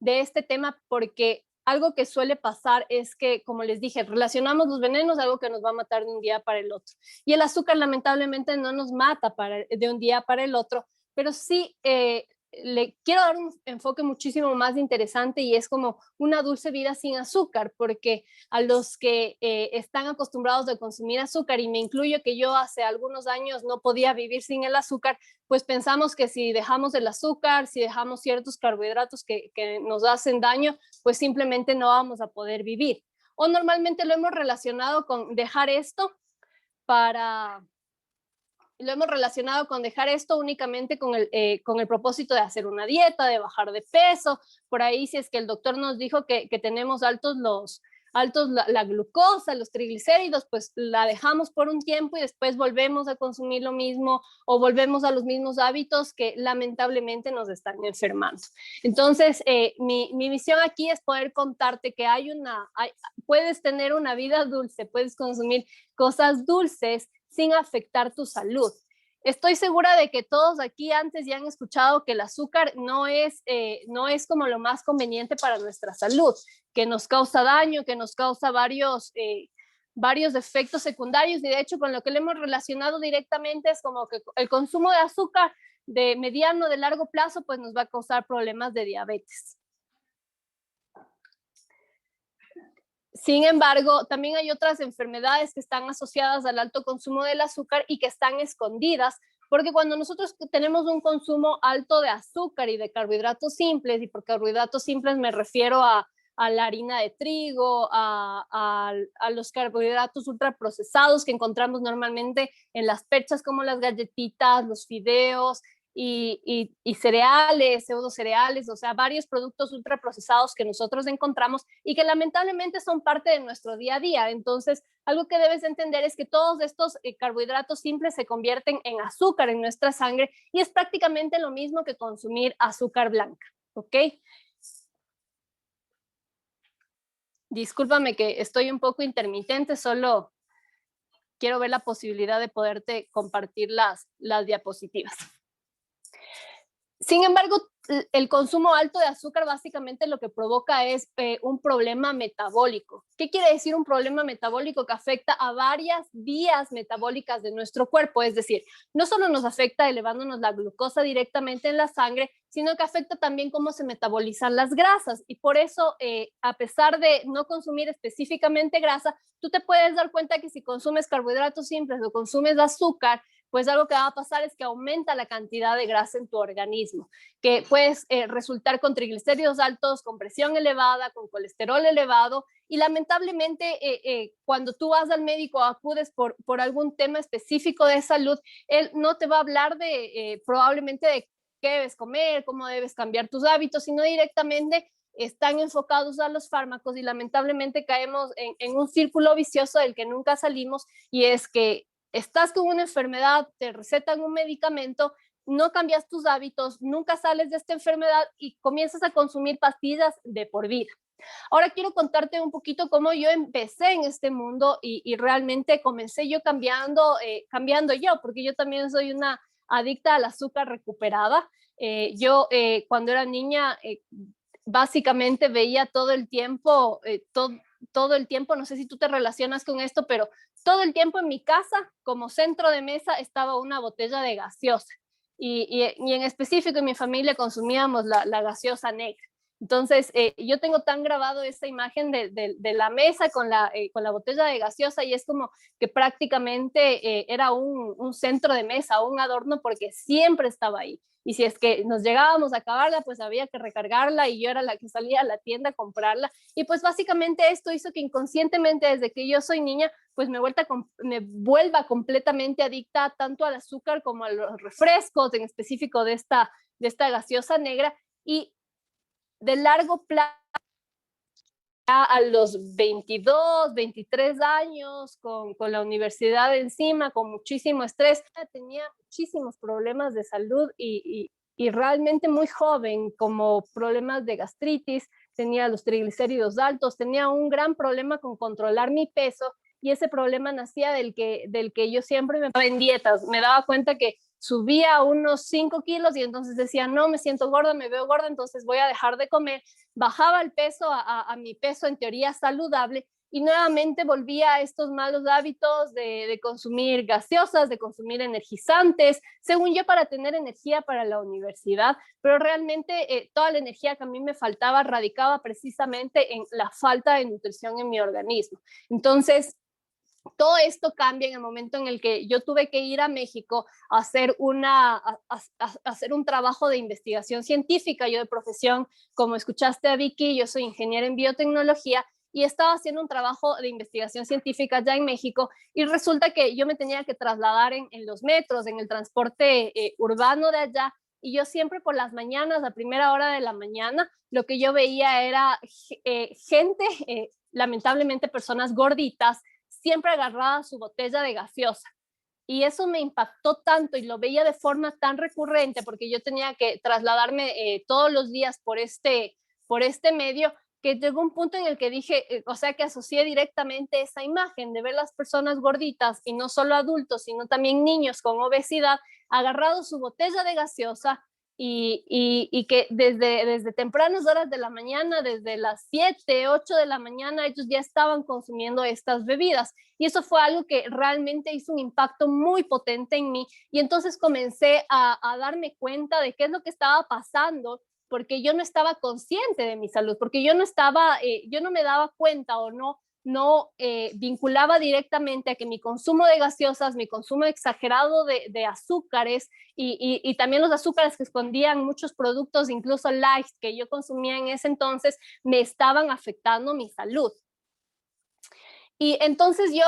de este tema porque algo que suele pasar es que, como les dije, relacionamos los venenos a algo que nos va a matar de un día para el otro. Y el azúcar lamentablemente no nos mata de un día para el otro, pero sí le quiero dar un enfoque muchísimo más interesante y es como una dulce vida sin azúcar, porque a los que están acostumbrados a consumir azúcar, y me incluyo que yo hace algunos años no podía vivir sin el azúcar, pues pensamos que si dejamos el azúcar, si dejamos ciertos carbohidratos que nos hacen daño, pues simplemente no vamos a poder vivir. O normalmente lo hemos relacionado con dejar esto para lo hemos relacionado con dejar esto únicamente con el propósito de hacer una dieta, de bajar de peso. Por ahí, si es que el doctor nos dijo que tenemos altos la glucosa, los triglicéridos, pues la dejamos por un tiempo y después volvemos a consumir lo mismo o volvemos a los mismos hábitos que lamentablemente nos están enfermando. Entonces, mi misión aquí es poder contarte que puedes tener una vida dulce, puedes consumir cosas dulces sin afectar tu salud. Estoy segura de que todos aquí antes ya han escuchado que el azúcar no es como lo más conveniente para nuestra salud, que nos causa daño, que nos causa varios efectos secundarios, y de hecho con lo que le hemos relacionado directamente es como que el consumo de azúcar de mediano, de largo plazo, pues nos va a causar problemas de diabetes. Sin embargo, también hay otras enfermedades que están asociadas al alto consumo del azúcar y que están escondidas, porque cuando nosotros tenemos un consumo alto de azúcar y de carbohidratos simples, y por carbohidratos simples me refiero a la harina de trigo, a los carbohidratos ultraprocesados que encontramos normalmente en las perchas como las galletitas, los fideos, y cereales, pseudo cereales, o sea, varios productos ultraprocesados que nosotros encontramos y que lamentablemente son parte de nuestro día a día. Entonces, algo que debes entender es que todos estos carbohidratos simples se convierten en azúcar en nuestra sangre y es prácticamente lo mismo que consumir azúcar blanca, ¿ok? Discúlpame que estoy un poco intermitente, solo quiero ver la posibilidad de poderte compartir las diapositivas. Sin embargo, el consumo alto de azúcar básicamente lo que provoca es un problema metabólico. ¿Qué quiere decir un problema metabólico? Que afecta a varias vías metabólicas de nuestro cuerpo, es decir, no solo nos afecta elevándonos la glucosa directamente en la sangre, sino que afecta también cómo se metabolizan las grasas, y por eso, a pesar de no consumir específicamente grasa, tú te puedes dar cuenta que si consumes carbohidratos simples o consumes azúcar, pues algo que va a pasar es que aumenta la cantidad de grasa en tu organismo, que puedes resultar con triglicéridos altos, con presión elevada, con colesterol elevado, y lamentablemente cuando tú vas al médico o acudes por algún tema específico de salud, él no te va a hablar probablemente de qué debes comer, cómo debes cambiar tus hábitos, sino directamente están enfocados a los fármacos, y lamentablemente caemos en un círculo vicioso del que nunca salimos, y es que estás con una enfermedad, te recetan un medicamento, no cambias tus hábitos, nunca sales de esta enfermedad y comienzas a consumir pastillas de por vida. Ahora quiero contarte un poquito cómo yo empecé en este mundo y realmente comencé yo cambiando yo, porque yo también soy una adicta al azúcar recuperada. Yo cuando era niña básicamente veía todo el tiempo, todo el tiempo, no sé si tú te relacionas con esto, pero todo el tiempo en mi casa, como centro de mesa, estaba una botella de gaseosa. Y en específico en mi familia consumíamos la gaseosa negra. Entonces, yo tengo tan grabado esa imagen de la mesa con la botella de gaseosa, y es como que prácticamente era un centro de mesa, un adorno, porque siempre estaba ahí. Y si es que nos llegábamos a acabarla, pues había que recargarla, y yo era la que salía a la tienda a comprarla. Y pues básicamente esto hizo que inconscientemente, desde que yo soy niña, pues me vuelva completamente adicta tanto al azúcar como a los refrescos, en específico de esta gaseosa negra. Y de largo plazo, a los 22, 23 años, con la universidad encima, con muchísimo estrés, tenía muchísimos problemas de salud, y realmente muy joven, como problemas de gastritis, tenía los triglicéridos altos, tenía un gran problema con controlar mi peso, y ese problema nacía del que yo siempre me estaba en dietas. Me daba cuenta que subía unos 5 kilos y entonces decía, no, me siento gorda, me veo gorda, entonces voy a dejar de comer. Bajaba el peso a mi peso en teoría saludable y nuevamente volvía a estos malos hábitos de consumir gaseosas, de consumir energizantes, según yo, para tener energía para la universidad, pero realmente toda la energía que a mí me faltaba radicaba precisamente en la falta de nutrición en mi organismo. Entonces, todo esto cambia en el momento en el que yo tuve que ir a México a hacer, hacer un trabajo de investigación científica. Yo de profesión, como escuchaste a Vicky, yo soy ingeniera en biotecnología y estaba haciendo un trabajo de investigación científica ya en México y resulta que yo me tenía que trasladar en los metros, en el transporte urbano de allá, y yo siempre por las mañanas, a primera hora de la mañana, lo que yo veía era gente, lamentablemente personas gorditas, siempre agarraba su botella de gaseosa. Y eso me impactó tanto y lo veía de forma tan recurrente porque yo tenía que trasladarme todos los días por este medio, que llegó un punto en el que dije, o sea, que asocié directamente esa imagen de ver las personas gorditas y no solo adultos, sino también niños con obesidad, agarrados su botella de gaseosa y que desde tempranas horas de la mañana, desde las 7, 8 de la mañana, ellos ya estaban consumiendo estas bebidas. Y eso fue algo que realmente hizo un impacto muy potente en mí. Y entonces comencé a darme cuenta de qué es lo que estaba pasando, porque yo no estaba consciente de mi salud, porque yo no me daba cuenta o no vinculaba directamente a que mi consumo de gaseosas, mi consumo exagerado de azúcares y también los azúcares que escondían muchos productos, incluso light, que yo consumía en ese entonces, me estaban afectando mi salud. Y entonces yo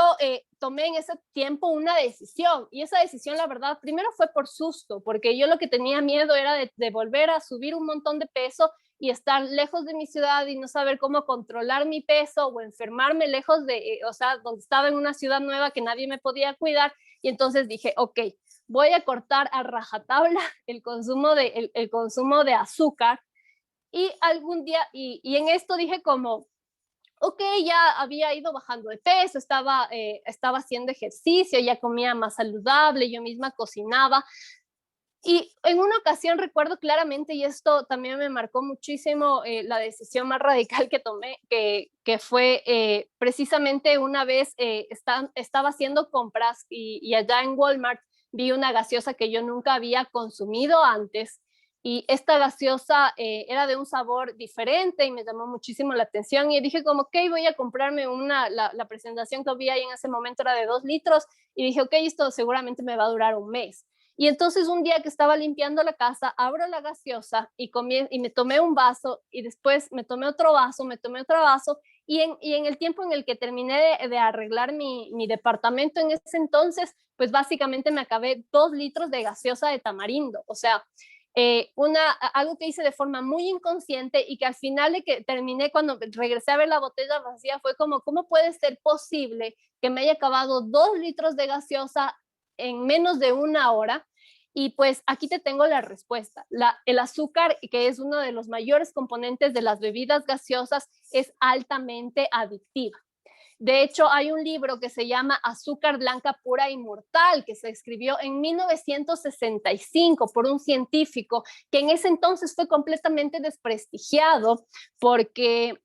tomé en ese tiempo una decisión, y esa decisión, la verdad, primero fue por susto, porque yo lo que tenía miedo era de volver a subir un montón de peso y estar lejos de mi ciudad y no saber cómo controlar mi peso o enfermarme lejos o sea, donde estaba en una ciudad nueva que nadie me podía cuidar. Y entonces dije, ok, voy a cortar a rajatabla el consumo de azúcar. Y algún día, y en esto dije como, ok, ya había ido bajando de peso, estaba haciendo ejercicio, ya comía más saludable, yo misma cocinaba. Y en una ocasión recuerdo claramente, y esto también me marcó muchísimo, la decisión más radical que tomé, que fue precisamente una vez estaba haciendo compras y allá en Walmart vi una gaseosa que yo nunca había consumido antes, y esta gaseosa era de un sabor diferente y me llamó muchísimo la atención y dije como, ok, voy a comprarme la presentación que había ahí en ese momento era de 2 litros y dije, ok, esto seguramente me va a durar un mes. Y entonces un día que estaba limpiando la casa, abro la gaseosa y me tomé un vaso y después me tomé otro vaso, y en el tiempo en el que terminé de arreglar mi departamento en ese entonces, pues básicamente me acabé 2 litros de gaseosa de tamarindo. O sea, algo que hice de forma muy inconsciente y que al final de que terminé, cuando regresé a ver la botella vacía, fue como, ¿cómo puede ser posible que me haya acabado 2 litros de gaseosa en menos de una hora? Y pues aquí te tengo la respuesta. El azúcar, que es uno de los mayores componentes de las bebidas gaseosas, es altamente adictiva. De hecho, hay un libro que se llama Azúcar Blanca Pura Inmortal, que se escribió en 1965 por un científico que en ese entonces fue completamente desprestigiado porque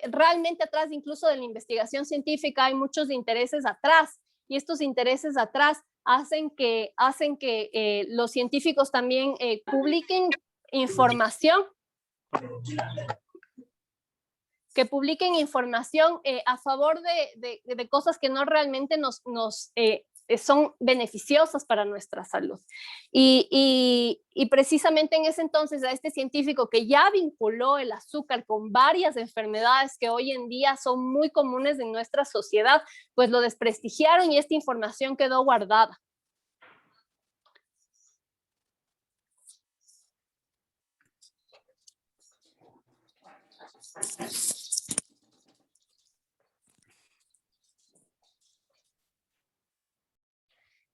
realmente atrás incluso de la investigación científica hay muchos intereses atrás, y estos intereses atrás hacen que los científicos también publiquen información a favor de cosas que no realmente nos son beneficiosas para nuestra salud. Y precisamente en ese entonces a este científico que ya vinculó el azúcar con varias enfermedades que hoy en día son muy comunes en nuestra sociedad, pues lo desprestigiaron y esta información quedó guardada.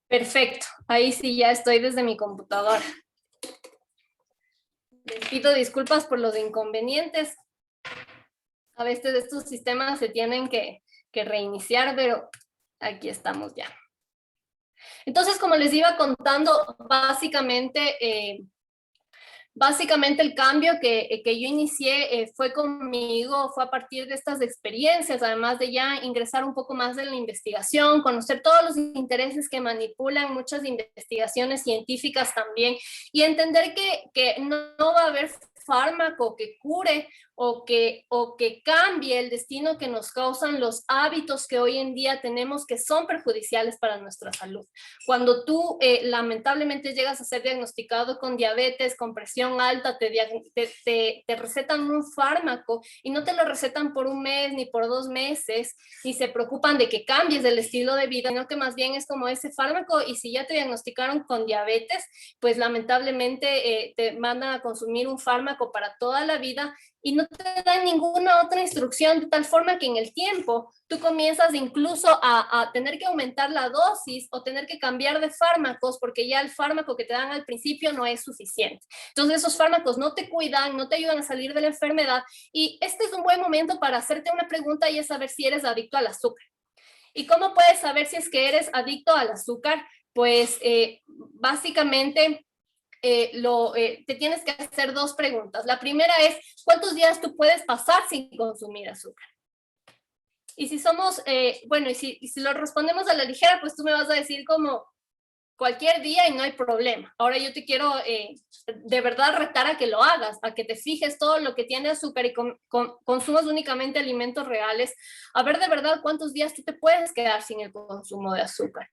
Perfecto, ahí sí ya estoy desde mi computadora. Les pido disculpas por los inconvenientes. A veces estos sistemas se tienen que reiniciar, pero aquí estamos ya. Entonces, como les iba contando, básicamente el cambio que yo inicié fue conmigo, fue a partir de estas experiencias, además de ya ingresar un poco más en la investigación, conocer todos los intereses que manipulan muchas investigaciones científicas también, y entender que no va a haber fármaco que cure o que cambie el destino que nos causan los hábitos que hoy en día tenemos, que son perjudiciales para nuestra salud. Cuando tú lamentablemente llegas a ser diagnosticado con diabetes, con presión alta, te recetan un fármaco y no te lo recetan por un mes ni por 2 meses, ni se preocupan de que cambies el estilo de vida, sino que más bien es como ese fármaco, y si ya te diagnosticaron con diabetes, pues lamentablemente te mandan a consumir un fármaco para toda la vida y no te dan ninguna otra instrucción, de tal forma que en el tiempo tú comienzas incluso a tener que aumentar la dosis o tener que cambiar de fármacos, porque ya el fármaco que te dan al principio no es suficiente. Entonces esos fármacos no te cuidan, no te ayudan a salir de la enfermedad, y este es un buen momento para hacerte una pregunta, y es saber si eres adicto al azúcar. ¿Y cómo puedes saber si es que eres adicto al azúcar? Pues básicamente te tienes que hacer 2 preguntas. La primera es, ¿cuántos días tú puedes pasar sin consumir azúcar? Y si somos, y si lo respondemos a la ligera, pues tú me vas a decir como cualquier día y no hay problema. Ahora yo te quiero de verdad retar a que lo hagas, a que te fijes todo lo que tiene azúcar y consumas únicamente alimentos reales, a ver de verdad cuántos días tú te puedes quedar sin el consumo de azúcar.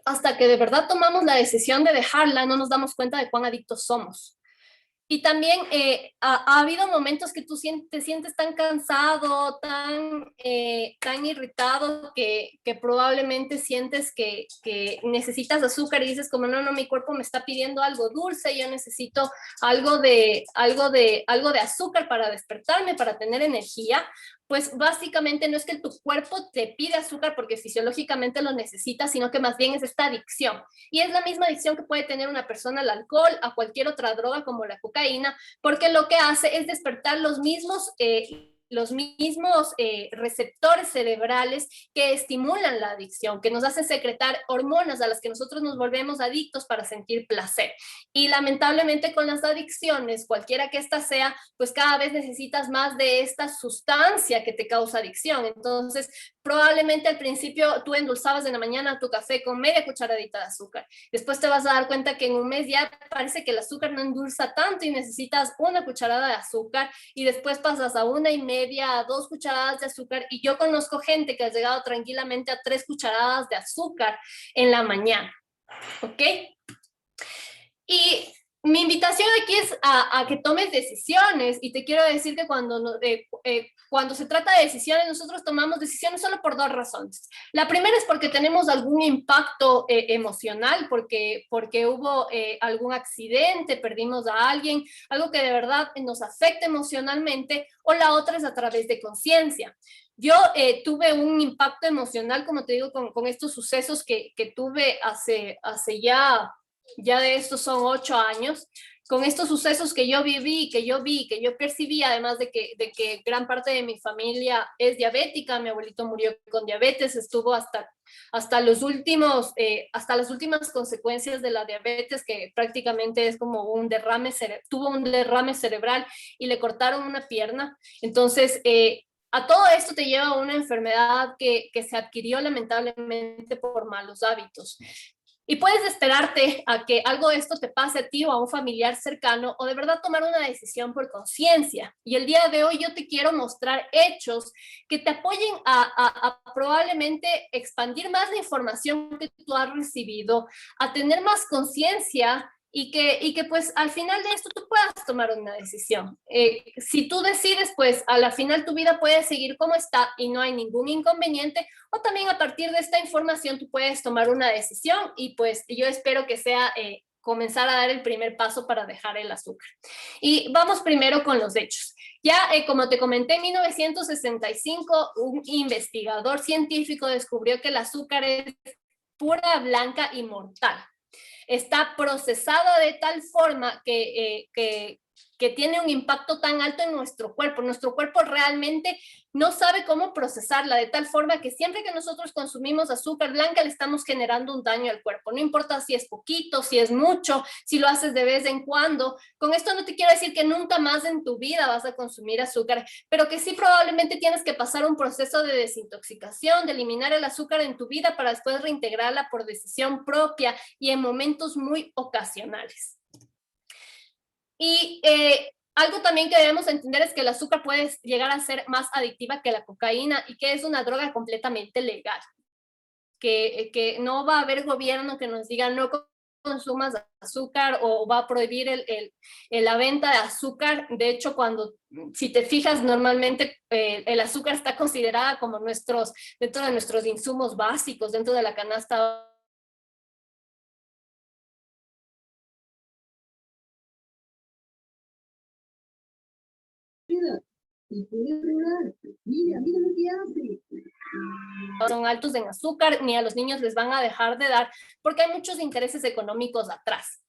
Hasta que de verdad tomamos la decisión de dejarla, no nos damos cuenta de cuán adictos somos. Y también ha habido momentos que tú te sientes tan cansado, tan irritado, que probablemente sientes que necesitas azúcar y dices como, no, mi cuerpo me está pidiendo algo dulce, yo necesito algo de azúcar para despertarme, para tener energía. Pues básicamente no es que tu cuerpo te pide azúcar porque fisiológicamente lo necesita, sino que más bien es esta adicción. Y es la misma adicción que puede tener una persona al alcohol, a cualquier otra droga como la cocaína, porque lo que hace es despertar los mismos receptores cerebrales que estimulan la adicción, que nos hacen secretar hormonas a las que nosotros nos volvemos adictos para sentir placer. Y lamentablemente con las adicciones, cualquiera que ésta sea, pues cada vez necesitas más de esta sustancia que te causa adicción. Entonces, probablemente al principio tú endulzabas en la mañana tu café con media cucharadita de azúcar. Después te vas a dar cuenta que en un mes ya parece que el azúcar no endulza tanto y necesitas 1 cucharada de azúcar, y después pasas a 1,5, a 2 cucharadas de azúcar, y yo conozco gente que ha llegado tranquilamente a 3 cucharadas de azúcar en la mañana, ¿ok? Y mi invitación aquí es a que tomes decisiones, y te quiero decir que cuando se trata de decisiones, nosotros tomamos decisiones solo por 2 razones. La primera es porque tenemos algún impacto emocional, porque hubo algún accidente, perdimos a alguien, algo que de verdad nos afecta emocionalmente, o la otra es a través de conciencia. Yo tuve un impacto emocional, como te digo, con estos sucesos que tuve hace ya de estos son 8 años, con estos sucesos que yo viví, que yo vi, que yo percibí, además de que gran parte de mi familia es diabética. Mi abuelito murió con diabetes, estuvo hasta las últimas consecuencias de la diabetes, que prácticamente es como tuvo un derrame cerebral y le cortaron una pierna. Entonces, a todo esto te lleva a una enfermedad que se adquirió lamentablemente por malos hábitos. Y puedes esperarte a que algo de esto te pase a ti o a un familiar cercano, o de verdad tomar una decisión por conciencia. Y el día de hoy yo te quiero mostrar hechos que te apoyen a probablemente expandir más la información que tú has recibido, a tener más conciencia, y que pues al final de esto tú puedas tomar una decisión. Si tú decides, pues a la final tu vida puede seguir como está y no hay ningún inconveniente, o también a partir de esta información tú puedes tomar una decisión, y pues yo espero que sea comenzar a dar el primer paso para dejar el azúcar. Y vamos primero con los hechos. Ya, como te comenté, en 1965 un investigador científico descubrió que el azúcar es pura, blanca y mortal. Está procesada de tal forma que que tiene un impacto tan alto en nuestro cuerpo. Nuestro cuerpo realmente no sabe cómo procesarla, de tal forma que siempre que nosotros consumimos azúcar blanca le estamos generando un daño al cuerpo. No importa si es poquito, si es mucho, si lo haces de vez en cuando. Con esto no te quiero decir que nunca más en tu vida vas a consumir azúcar, pero que sí probablemente tienes que pasar un proceso de desintoxicación, de eliminar el azúcar en tu vida para después reintegrarla por decisión propia y en momentos muy ocasionales. Y algo también que debemos entender es que el azúcar puede llegar a ser más adictiva que la cocaína y que es una droga completamente legal. Que no va a haber gobierno que nos diga no consumas azúcar o va a prohibir la venta de azúcar. De hecho, si te fijas, normalmente el azúcar está considerada como dentro de nuestros insumos básicos, dentro de la canasta. Mira lo que hace. Son altos en azúcar, ni a los niños les van a dejar de dar, porque hay muchos intereses económicos atrás.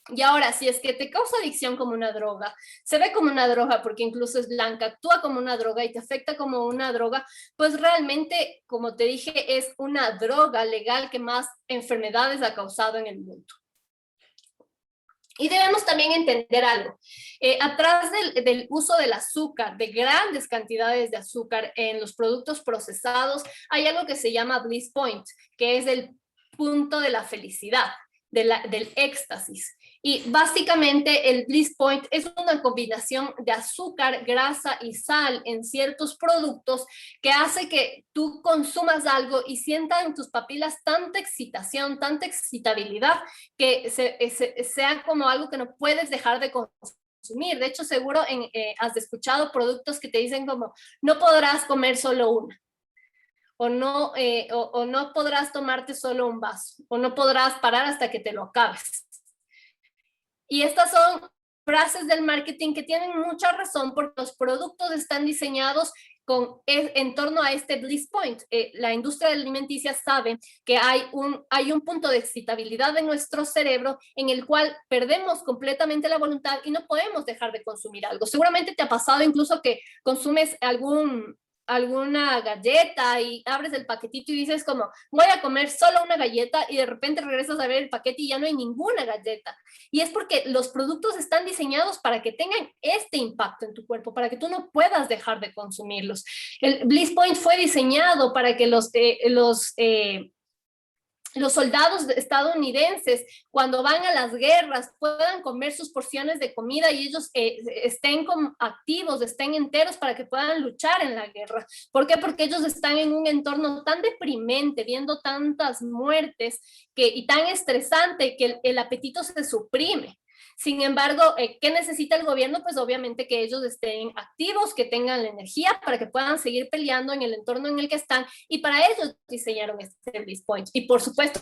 Y ahora, si es que te causa adicción como una droga, se ve como una droga porque incluso es blanca, actúa como una droga y te afecta como una droga, pues realmente, como te dije, es una droga legal que más enfermedades ha causado en el mundo. Y debemos también entender algo. Atrás del uso del azúcar, de grandes cantidades de azúcar en los productos procesados, hay algo que se llama bliss point, que es el punto de la felicidad, del éxtasis. Y básicamente el bliss point es una combinación de azúcar, grasa y sal en ciertos productos que hace que tú consumas algo y sientas en tus papilas tanta excitación, tanta excitabilidad, que sea como algo que no puedes dejar de consumir. De hecho, seguro has escuchado productos que te dicen como, no podrás comer solo una, o no podrás tomarte solo un vaso, o no podrás parar hasta que te lo acabes. Y estas son frases del marketing que tienen mucha razón porque los productos están diseñados en torno a este bliss point. La industria alimenticia sabe que hay un punto de excitabilidad en nuestro cerebro en el cual perdemos completamente la voluntad y no podemos dejar de consumir algo. Seguramente te ha pasado incluso que consumes alguna galleta y abres el paquetito y dices como, voy a comer solo una galleta, y de repente regresas a ver el paquete y ya no hay ninguna galleta. Y es porque los productos están diseñados para que tengan este impacto en tu cuerpo, para que tú no puedas dejar de consumirlos. El Bliss Point fue diseñado para que los soldados estadounidenses, cuando van a las guerras, puedan comer sus porciones de comida y ellos estén activos, estén enteros para que puedan luchar en la guerra. ¿Por qué? Porque ellos están en un entorno tan deprimente, viendo tantas muertes y tan estresante que el apetito se suprime. Sin embargo, ¿qué necesita el gobierno? Pues obviamente que ellos estén activos, que tengan la energía para que puedan seguir peleando en el entorno en el que están, y para ellos diseñaron este Bliss Point. Y por supuesto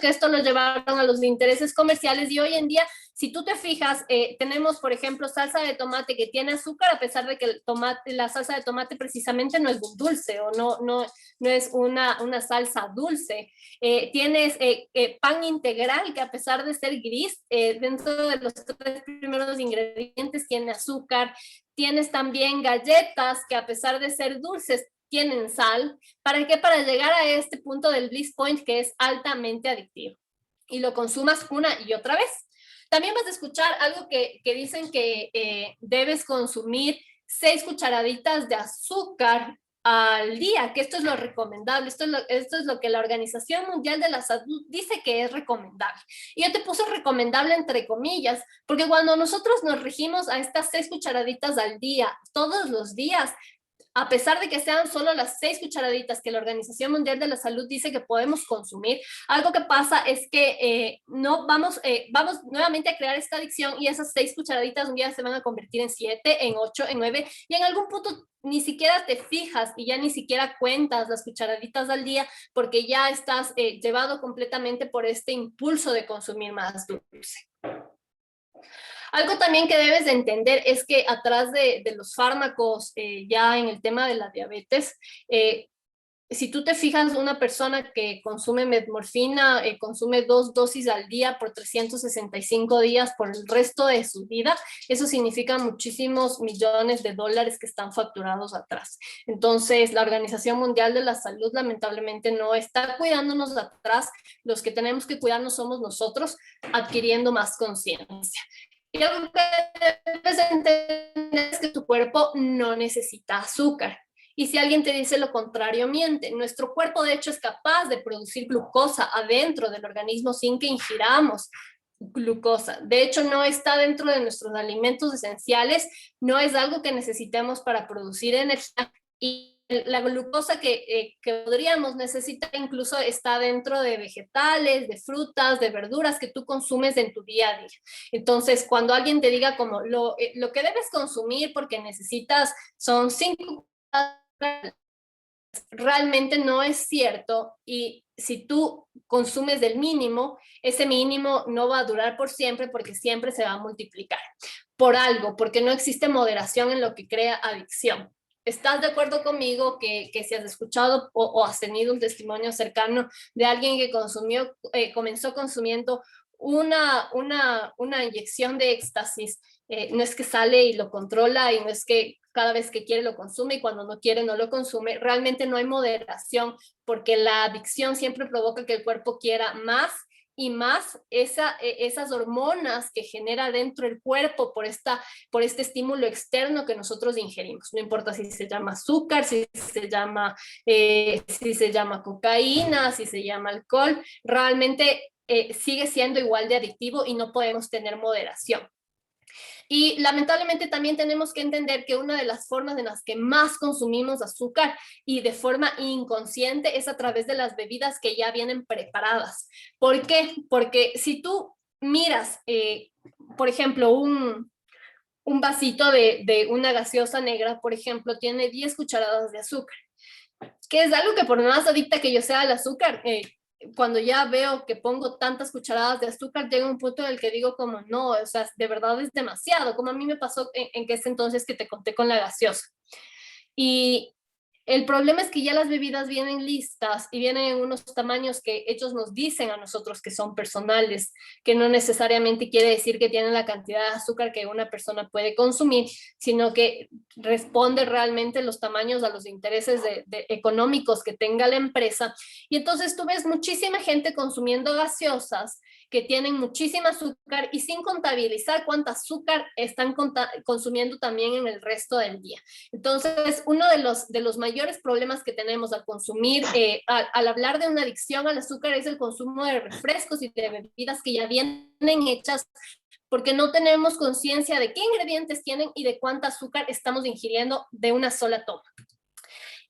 que esto lo llevaron a los intereses comerciales, y hoy en día, si tú te fijas, tenemos, por ejemplo, salsa de tomate que tiene azúcar, a pesar de que la salsa de tomate precisamente no es dulce, o no es una salsa dulce. Tienes pan integral, que a pesar de ser gris, dentro de los 3 primeros ingredientes tiene azúcar. Tienes también galletas que, a pesar de ser dulces, tienen sal. ¿Para qué? Para llegar a este punto del bliss point, que es altamente adictivo, y lo consumas una y otra vez. También vas a escuchar algo que dicen que debes consumir 6 cucharaditas de azúcar al día, que esto es lo recomendable, esto es lo que la Organización Mundial de la Salud dice que es recomendable. Y yo te puse recomendable entre comillas, porque cuando nosotros nos regimos a estas 6 cucharaditas al día, todos los días, a pesar de que sean solo las 6 cucharaditas que la Organización Mundial de la Salud dice que podemos consumir, algo que pasa es que no vamos nuevamente a crear esta adicción, y esas 6 cucharaditas un día se van a convertir en 7, en 8, en 9, y en algún punto ni siquiera te fijas y ya ni siquiera cuentas las cucharaditas al día, porque ya estás llevado completamente por este impulso de consumir más dulce. Algo también que debes de entender es que atrás de los fármacos, ya en el tema de la diabetes, si tú te fijas, una persona que consume metmorfina consume 2 dosis al día por 365 días por el resto de su vida. Eso significa muchísimos millones de dólares que están facturados atrás. Entonces, la Organización Mundial de la Salud lamentablemente no está cuidándonos atrás. Los que tenemos que cuidarnos somos nosotros, adquiriendo más conciencia. Y algo que debes entender es que tu cuerpo no necesita azúcar. Y si alguien te dice lo contrario, miente. Nuestro cuerpo, de hecho, es capaz de producir glucosa adentro del organismo sin que ingiramos glucosa. De hecho, no está dentro de nuestros alimentos esenciales, no es algo que necesitemos para producir energía. Y la glucosa que podríamos necesitar incluso está dentro de vegetales, de frutas, de verduras que tú consumes en tu día a día. Entonces, cuando alguien te diga como lo que debes consumir porque necesitas son 5, realmente no es cierto, y si tú consumes del mínimo, ese mínimo no va a durar por siempre porque siempre se va a multiplicar por algo, porque no existe moderación en lo que crea adicción. ¿Estás de acuerdo conmigo que si has escuchado o has tenido un testimonio cercano de alguien que comenzó consumiendo una inyección de éxtasis? No es que sale y lo controla, y no es que cada vez que quiere lo consume y cuando no quiere no lo consume. Realmente no hay moderación, porque la adicción siempre provoca que el cuerpo quiera más y más esas hormonas que genera dentro del cuerpo por este estímulo externo que nosotros ingerimos. No importa si se llama azúcar, si se llama cocaína, si se llama alcohol, realmente sigue siendo igual de adictivo y no podemos tener moderación. Y lamentablemente también tenemos que entender que una de las formas en las que más consumimos azúcar y de forma inconsciente es a través de las bebidas que ya vienen preparadas. ¿Por qué? Porque si tú miras, por ejemplo, un vasito de una gaseosa negra, por ejemplo, tiene 10 cucharadas de azúcar, que es algo que por más adicta que yo sea al azúcar, cuando ya veo que pongo tantas cucharadas de azúcar, llega un punto en el que digo como, no, o sea, de verdad es demasiado, como a mí me pasó en que ese entonces que te conté con la gaseosa. Y el problema es que ya las bebidas vienen listas y vienen en unos tamaños que ellos nos dicen a nosotros que son personales, que no necesariamente quiere decir que tienen la cantidad de azúcar que una persona puede consumir, sino que responde realmente los tamaños a los intereses económicos que tenga la empresa. Y entonces tú ves muchísima gente consumiendo gaseosas que tienen muchísima azúcar y sin contabilizar cuánta azúcar están consumiendo también en el resto del día. Entonces, uno de los mayores problemas que tenemos al consumir, al hablar de una adicción al azúcar, es el consumo de refrescos y de bebidas que ya vienen hechas, porque no tenemos conciencia de qué ingredientes tienen y de cuánta azúcar estamos ingiriendo de una sola toma.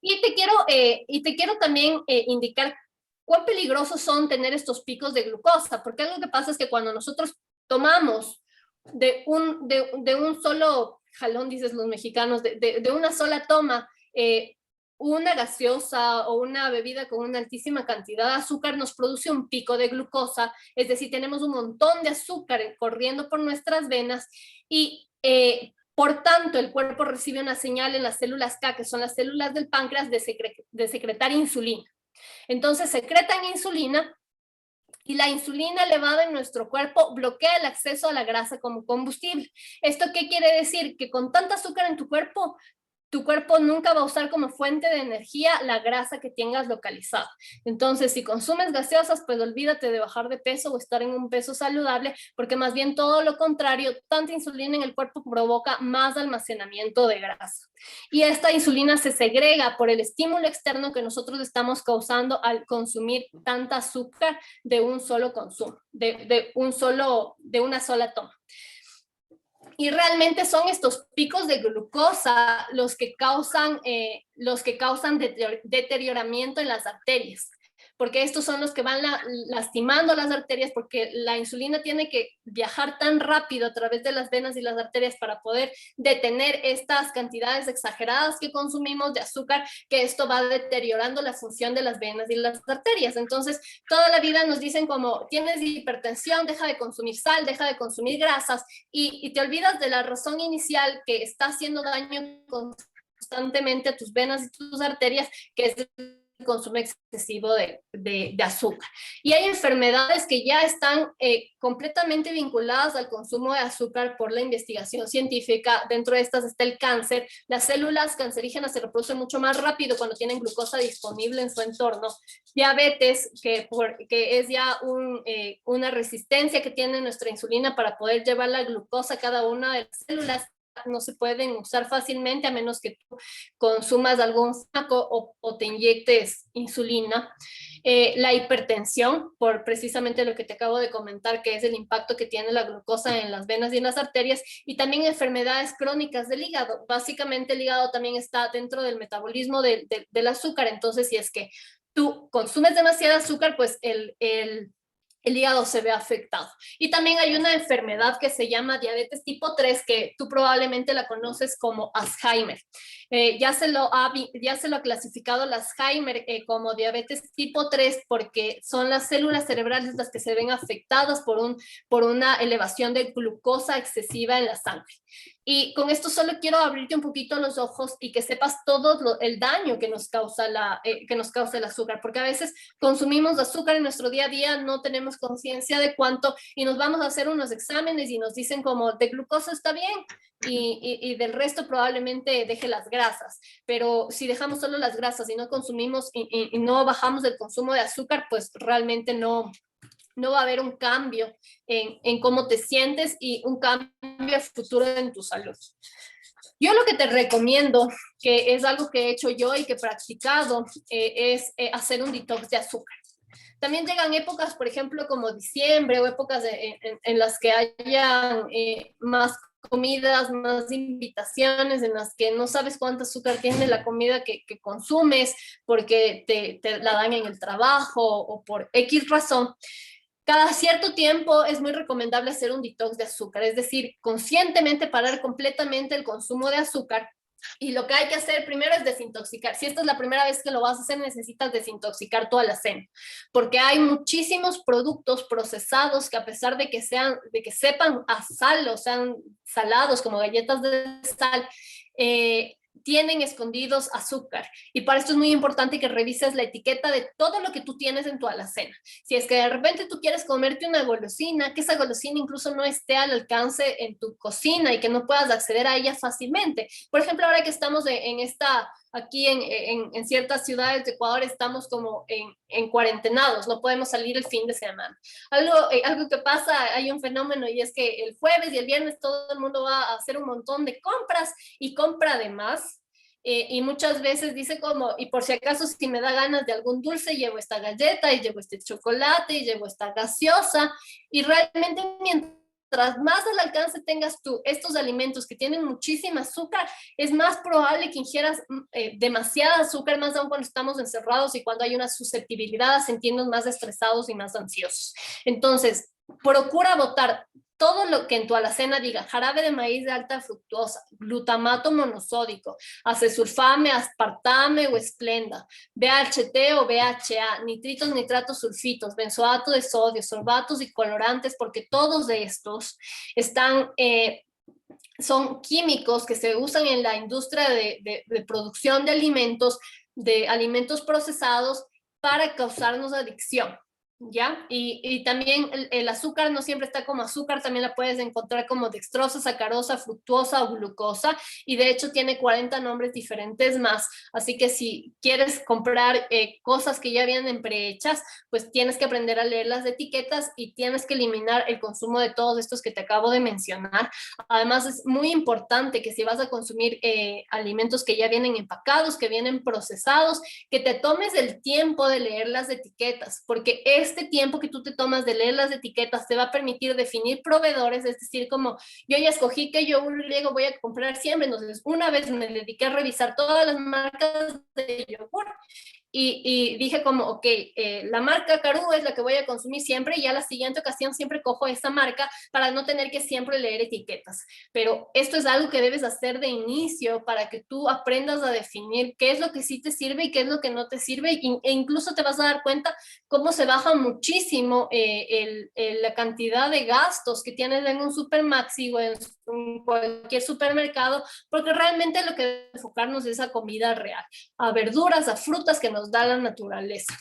Y te quiero también indicar cuán peligrosos son tener estos picos de glucosa, porque algo que pasa es que cuando nosotros tomamos de un solo jalón, dices los mexicanos, de una sola toma, una gaseosa o una bebida con una altísima cantidad de azúcar, nos produce un pico de glucosa, es decir, tenemos un montón de azúcar corriendo por nuestras venas y por tanto el cuerpo recibe una señal en las células K, que son las células del páncreas, de secretar insulina. Entonces secretan insulina y la insulina elevada en nuestro cuerpo bloquea el acceso a la grasa como combustible. ¿Esto qué quiere decir? Que con tanta azúcar en tu cuerpo nunca va a usar como fuente de energía la grasa que tengas localizada. Entonces, si consumes gaseosas, pues olvídate de bajar de peso o estar en un peso saludable, porque más bien todo lo contrario, tanta insulina en el cuerpo provoca más almacenamiento de grasa. Y esta insulina se segrega por el estímulo externo que nosotros estamos causando al consumir tanta azúcar de un solo consumo, de una sola toma. Y realmente son estos picos de glucosa los que causan deterioramiento en las arterias, porque estos son los que van lastimando las arterias, porque la insulina tiene que viajar tan rápido a través de las venas y las arterias para poder detener estas cantidades exageradas que consumimos de azúcar, que esto va deteriorando la función de las venas y las arterias. Entonces, toda la vida nos dicen como, tienes hipertensión, deja de consumir sal, deja de consumir grasas, y te olvidas de la razón inicial que está haciendo daño constantemente a tus venas y tus arterias, que es consumo excesivo de azúcar. Y hay enfermedades que ya están completamente vinculadas al consumo de azúcar por la investigación científica. Dentro de estas está el cáncer. Las células cancerígenas se reproducen mucho más rápido cuando tienen glucosa disponible en su entorno. Diabetes, que es ya una resistencia que tiene nuestra insulina para poder llevar la glucosa a cada una de las células, no se pueden usar fácilmente a menos que tú consumas algún fármaco o te inyectes insulina. La hipertensión, por precisamente lo que te acabo de comentar, que es el impacto que tiene la glucosa en las venas y en las arterias, y también enfermedades crónicas del hígado. Básicamente el hígado también está dentro del metabolismo del azúcar, entonces si es que tú consumes demasiado azúcar, pues el hígado se ve afectado. Y también hay una enfermedad que se llama diabetes tipo 3, que tú probablemente la conoces como Alzheimer. Ya se lo ha clasificado el Alzheimer como diabetes tipo 3 porque son las células cerebrales las que se ven afectadas por una elevación de glucosa excesiva en la sangre. Y con esto solo quiero abrirte un poquito los ojos y que sepas todo el daño que nos causa el azúcar, porque a veces consumimos azúcar en nuestro día a día, no tenemos conciencia de cuánto, y nos vamos a hacer unos exámenes y nos dicen como de glucosa está bien, y del resto probablemente deje las grasas, pero si dejamos solo las grasas y no consumimos y no bajamos el consumo de azúcar, pues realmente no va a haber un cambio en cómo te sientes y un cambio futuro en tu salud. Yo lo que te recomiendo, que es algo que he hecho yo y que he practicado, es hacer un detox de azúcar. También llegan épocas, por ejemplo, como diciembre o épocas en las que haya más comidas, más invitaciones, en las que no sabes cuánto azúcar tiene la comida que consumes porque te la dan en el trabajo o por X razón. Cada cierto tiempo es muy recomendable hacer un detox de azúcar, es decir, conscientemente parar completamente el consumo de azúcar. Y lo que hay que hacer primero es desintoxicar. Si esta es la primera vez que lo vas a hacer, necesitas desintoxicar toda la cena, porque hay muchísimos productos procesados que a pesar de que sepan a sal o sean salados como galletas de sal, tienen escondidos azúcar. Y para esto es muy importante que revises la etiqueta de todo lo que tú tienes en tu alacena. Si es que de repente tú quieres comerte una golosina, que esa golosina incluso no esté al alcance en tu cocina y que no puedas acceder a ella fácilmente. Por ejemplo, ahora que estamos aquí en ciertas ciudades de Ecuador estamos como en cuarentenados, no podemos salir el fin de semana. Algo que pasa, hay un fenómeno y es que el jueves y el viernes todo el mundo va a hacer un montón de compras y compra de más. Y muchas veces dice como, y por si acaso si me da ganas de algún dulce, llevo esta galleta y llevo este chocolate y llevo esta gaseosa, y realmente mientras más al alcance tengas tú estos alimentos que tienen muchísima azúcar, es más probable que ingieras demasiada azúcar, más aún cuando estamos encerrados y cuando hay una susceptibilidad a sentirnos más estresados y más ansiosos. Entonces, procura botar todo lo que en tu alacena diga jarabe de maíz de alta fructosa, glutamato monosódico, acesulfame, aspartame o esplenda, BHT o BHA, nitritos, nitratos, sulfitos, benzoato de sodio, sorbatos y colorantes, porque todos de estos son químicos que se usan en la industria de producción de alimentos procesados para causarnos adicción. ¿Ya? Y también el azúcar no siempre está como azúcar, también la puedes encontrar como dextrosa, sacarosa, fructuosa o glucosa, y de hecho tiene 40 nombres diferentes más, así que si quieres comprar cosas que ya vienen prehechas, pues tienes que aprender a leer las etiquetas y tienes que eliminar el consumo de todos estos que te acabo de mencionar. Además es muy importante que si vas a consumir alimentos que ya vienen empacados, que vienen procesados, que te tomes el tiempo de leer las etiquetas, porque este tiempo que tú te tomas de leer las etiquetas te va a permitir definir proveedores, es decir, como yo ya escogí que yo griego voy a comprar siempre, entonces una vez me dediqué a revisar todas las marcas de yogur y dije como, ok, la marca Caru es la que voy a consumir siempre y ya la siguiente ocasión siempre cojo esa marca para no tener que siempre leer etiquetas. Pero esto es algo que debes hacer de inicio para que tú aprendas a definir qué es lo que sí te sirve y qué es lo que no te sirve, e incluso te vas a dar cuenta cómo se baja muchísimo la cantidad de gastos que tienes en un Supermaxi o en en cualquier supermercado, porque realmente lo que debe enfocarnos es a comida real, a verduras, a frutas que nos da la naturaleza.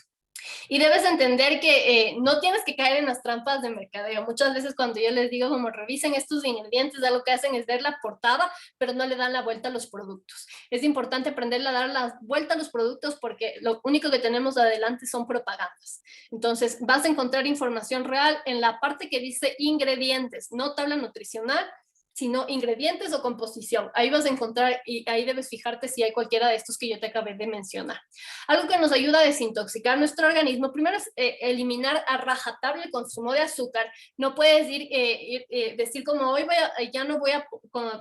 Y debes entender que no tienes que caer en las trampas de mercadeo. Muchas veces cuando yo les digo como revisen estos ingredientes, lo que hacen es ver la portada, pero no le dan la vuelta a los productos. Es importante aprender a dar la vuelta a los productos porque lo único que tenemos adelante son propagandas. Entonces vas a encontrar información real en la parte que dice ingredientes, no tabla nutricional, sino ingredientes o composición. Ahí vas a encontrar y ahí debes fijarte si hay cualquiera de estos que yo te acabé de mencionar. Algo que nos ayuda a desintoxicar nuestro organismo, primero es eliminar a rajatabla el consumo de azúcar. No puedes decir como hoy ya no voy a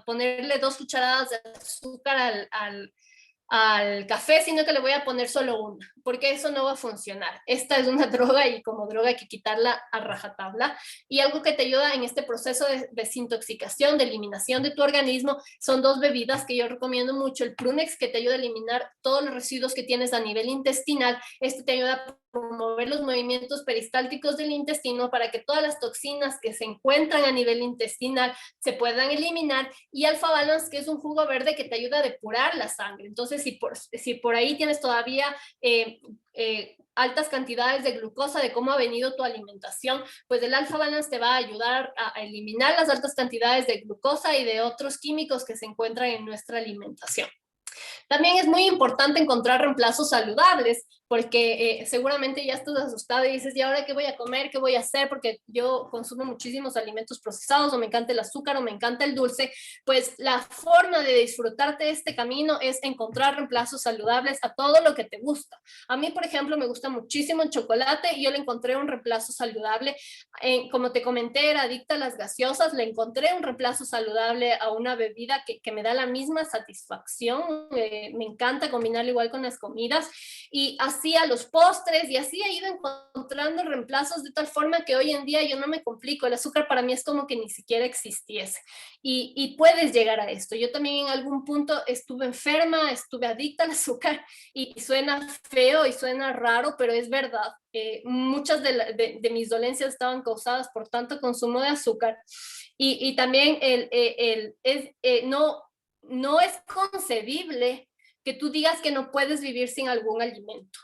ponerle 2 cucharadas de azúcar al café, sino que le voy a poner solo una, porque eso no va a funcionar. Esta es una droga y como droga hay que quitarla a rajatabla. Y algo que te ayuda en este proceso de desintoxicación, de eliminación de tu organismo, son 2 bebidas que yo recomiendo mucho. El Prunex, que te ayuda a eliminar todos los residuos que tienes a nivel intestinal. Este te ayuda a promover los movimientos peristálticos del intestino para que todas las toxinas que se encuentran a nivel intestinal se puedan eliminar, y Alpha Balance, que es un jugo verde que te ayuda a depurar la sangre. Entonces, si por ahí tienes todavía altas cantidades de glucosa de cómo ha venido tu alimentación, pues el Alpha Balance te va a ayudar a eliminar las altas cantidades de glucosa y de otros químicos que se encuentran en nuestra alimentación. También es muy importante encontrar reemplazos saludables, porque seguramente ya estás asustado y dices, ¿y ahora qué voy a comer? ¿Qué voy a hacer? Porque yo consumo muchísimos alimentos procesados, o me encanta el azúcar, o me encanta el dulce. Pues la forma de disfrutarte este camino es encontrar reemplazos saludables a todo lo que te gusta. A mí, por ejemplo, me gusta muchísimo el chocolate y yo le encontré un reemplazo saludable. Como te comenté, era adicta a las gaseosas, le encontré un reemplazo saludable a una bebida que me da la misma satisfacción. Me encanta combinarlo igual con las comidas, y así a los postres, y así he ido encontrando reemplazos de tal forma que hoy en día yo no me complico. El azúcar para mí es como que ni siquiera existiese, y puedes llegar a esto. Yo también en algún punto estuve enferma, estuve adicta al azúcar, y suena feo y suena raro, pero es verdad. Muchas de mis dolencias estaban causadas por tanto consumo de azúcar, y también no es concebible que tú digas que no puedes vivir sin algún alimento.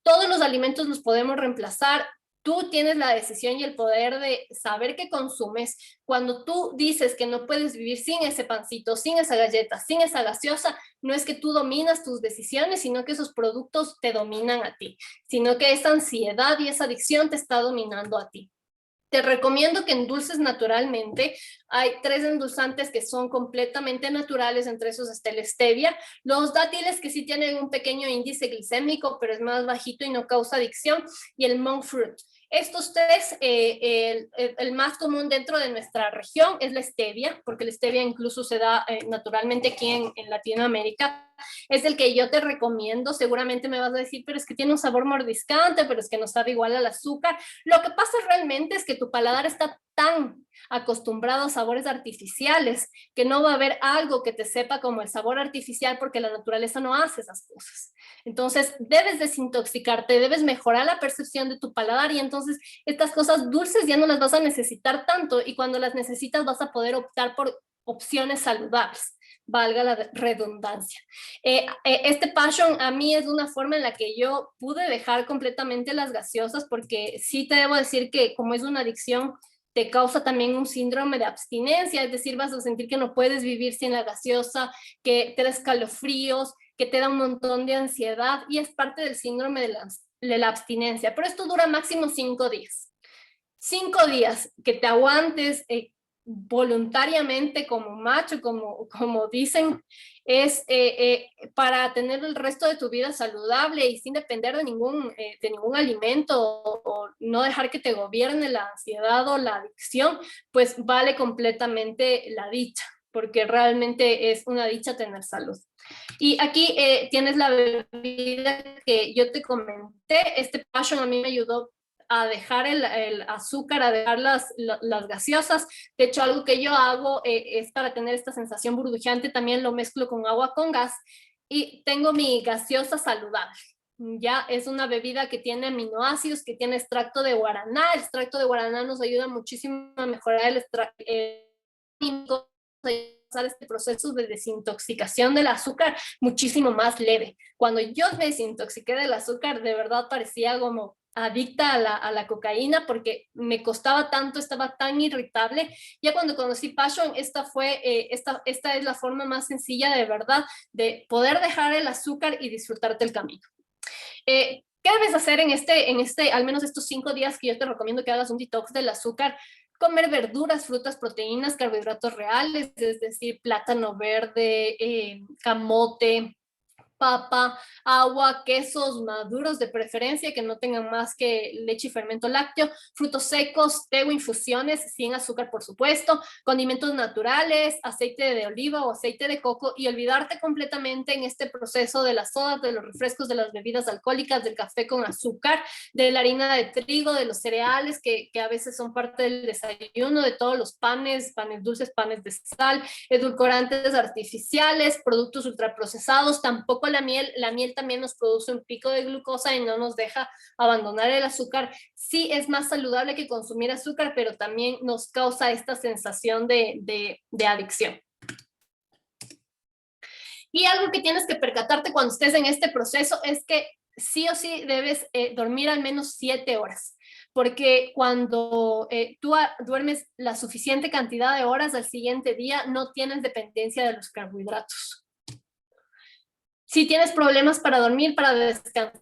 Todos los alimentos los podemos reemplazar. Tú tienes la decisión y el poder de saber qué consumes. Cuando tú dices que no puedes vivir sin ese pancito, sin esa galleta, sin esa gaseosa, no es que tú dominas tus decisiones, sino que esos productos te dominan a ti, sino que esa ansiedad y esa adicción te está dominando a ti. Te recomiendo que endulces naturalmente. Hay 3 endulzantes que son completamente naturales, entre esos está el stevia. Los dátiles, que sí tienen un pequeño índice glicémico, pero es más bajito y no causa adicción, y el monk fruit. Estos 3, el más común dentro de nuestra región es la stevia, porque la stevia incluso se da naturalmente aquí en Latinoamérica. Es el que yo te recomiendo. Seguramente me vas a decir, pero es que tiene un sabor mordiscante, pero es que no sabe igual al azúcar. Lo que pasa realmente es que tu paladar está tan acostumbrado a sabores artificiales que no va a haber algo que te sepa como el sabor artificial, porque la naturaleza no hace esas cosas. Entonces debes desintoxicarte, debes mejorar la percepción de tu paladar, y entonces estas cosas dulces ya no las vas a necesitar tanto, y cuando las necesitas vas a poder optar por opciones saludables, valga la redundancia. Este passion a mí es una forma en la que yo pude dejar completamente las gaseosas, porque sí te debo decir que como es una adicción, te causa también un síndrome de abstinencia, es decir, vas a sentir que no puedes vivir sin la gaseosa, que te da escalofríos, que te da un montón de ansiedad, y es parte del síndrome de la abstinencia. Pero esto dura máximo 5 días. 5 días que te aguantes voluntariamente como macho, como dicen, es para tener el resto de tu vida saludable y sin depender de ningún alimento, o no dejar que te gobierne la ansiedad o la adicción, pues vale completamente la dicha, porque realmente es una dicha tener salud. Y aquí tienes la bebida que yo te comenté. Este passion a mí me ayudó a dejar el azúcar, a dejar las gaseosas. De hecho, algo que yo hago es para tener esta sensación burbujeante, también lo mezclo con agua con gas, y tengo mi gaseosa saludable. Ya es una bebida que tiene aminoácidos, que tiene extracto de guaraná. El extracto de guaraná nos ayuda muchísimo a mejorar el pasar este proceso de desintoxicación del azúcar muchísimo más leve. Cuando yo me desintoxiqué del azúcar, de verdad parecía como adicta a la cocaína porque me costaba tanto, estaba tan irritable. Ya cuando conocí Passion, esta es la forma más sencilla de verdad de poder dejar el azúcar y disfrutarte el camino. ¿Qué debes hacer al menos estos 5 días que yo te recomiendo que hagas un detox del azúcar? Comer verduras, frutas, proteínas, carbohidratos reales, es decir, plátano verde, camote, papa, agua, quesos maduros de preferencia que no tengan más que leche y fermento lácteo, frutos secos, té o infusiones sin azúcar, por supuesto, condimentos naturales, aceite de oliva o aceite de coco, y olvidarte completamente en este proceso de las sodas, de los refrescos, de las bebidas alcohólicas, del café con azúcar, de la harina de trigo, de los cereales que a veces son parte del desayuno, de todos los panes dulces, panes de sal, edulcorantes artificiales, productos ultraprocesados. Tampoco la miel también nos produce un pico de glucosa y no nos deja abandonar el azúcar. Sí es más saludable que consumir azúcar, pero también nos causa esta sensación de adicción. Y algo que tienes que percatarte cuando estés en este proceso es que sí o sí debes dormir al menos 7 horas, porque cuando tú duermes la suficiente cantidad de horas al siguiente día, no tienes dependencia de los carbohidratos. Si tienes problemas para dormir, para descansar,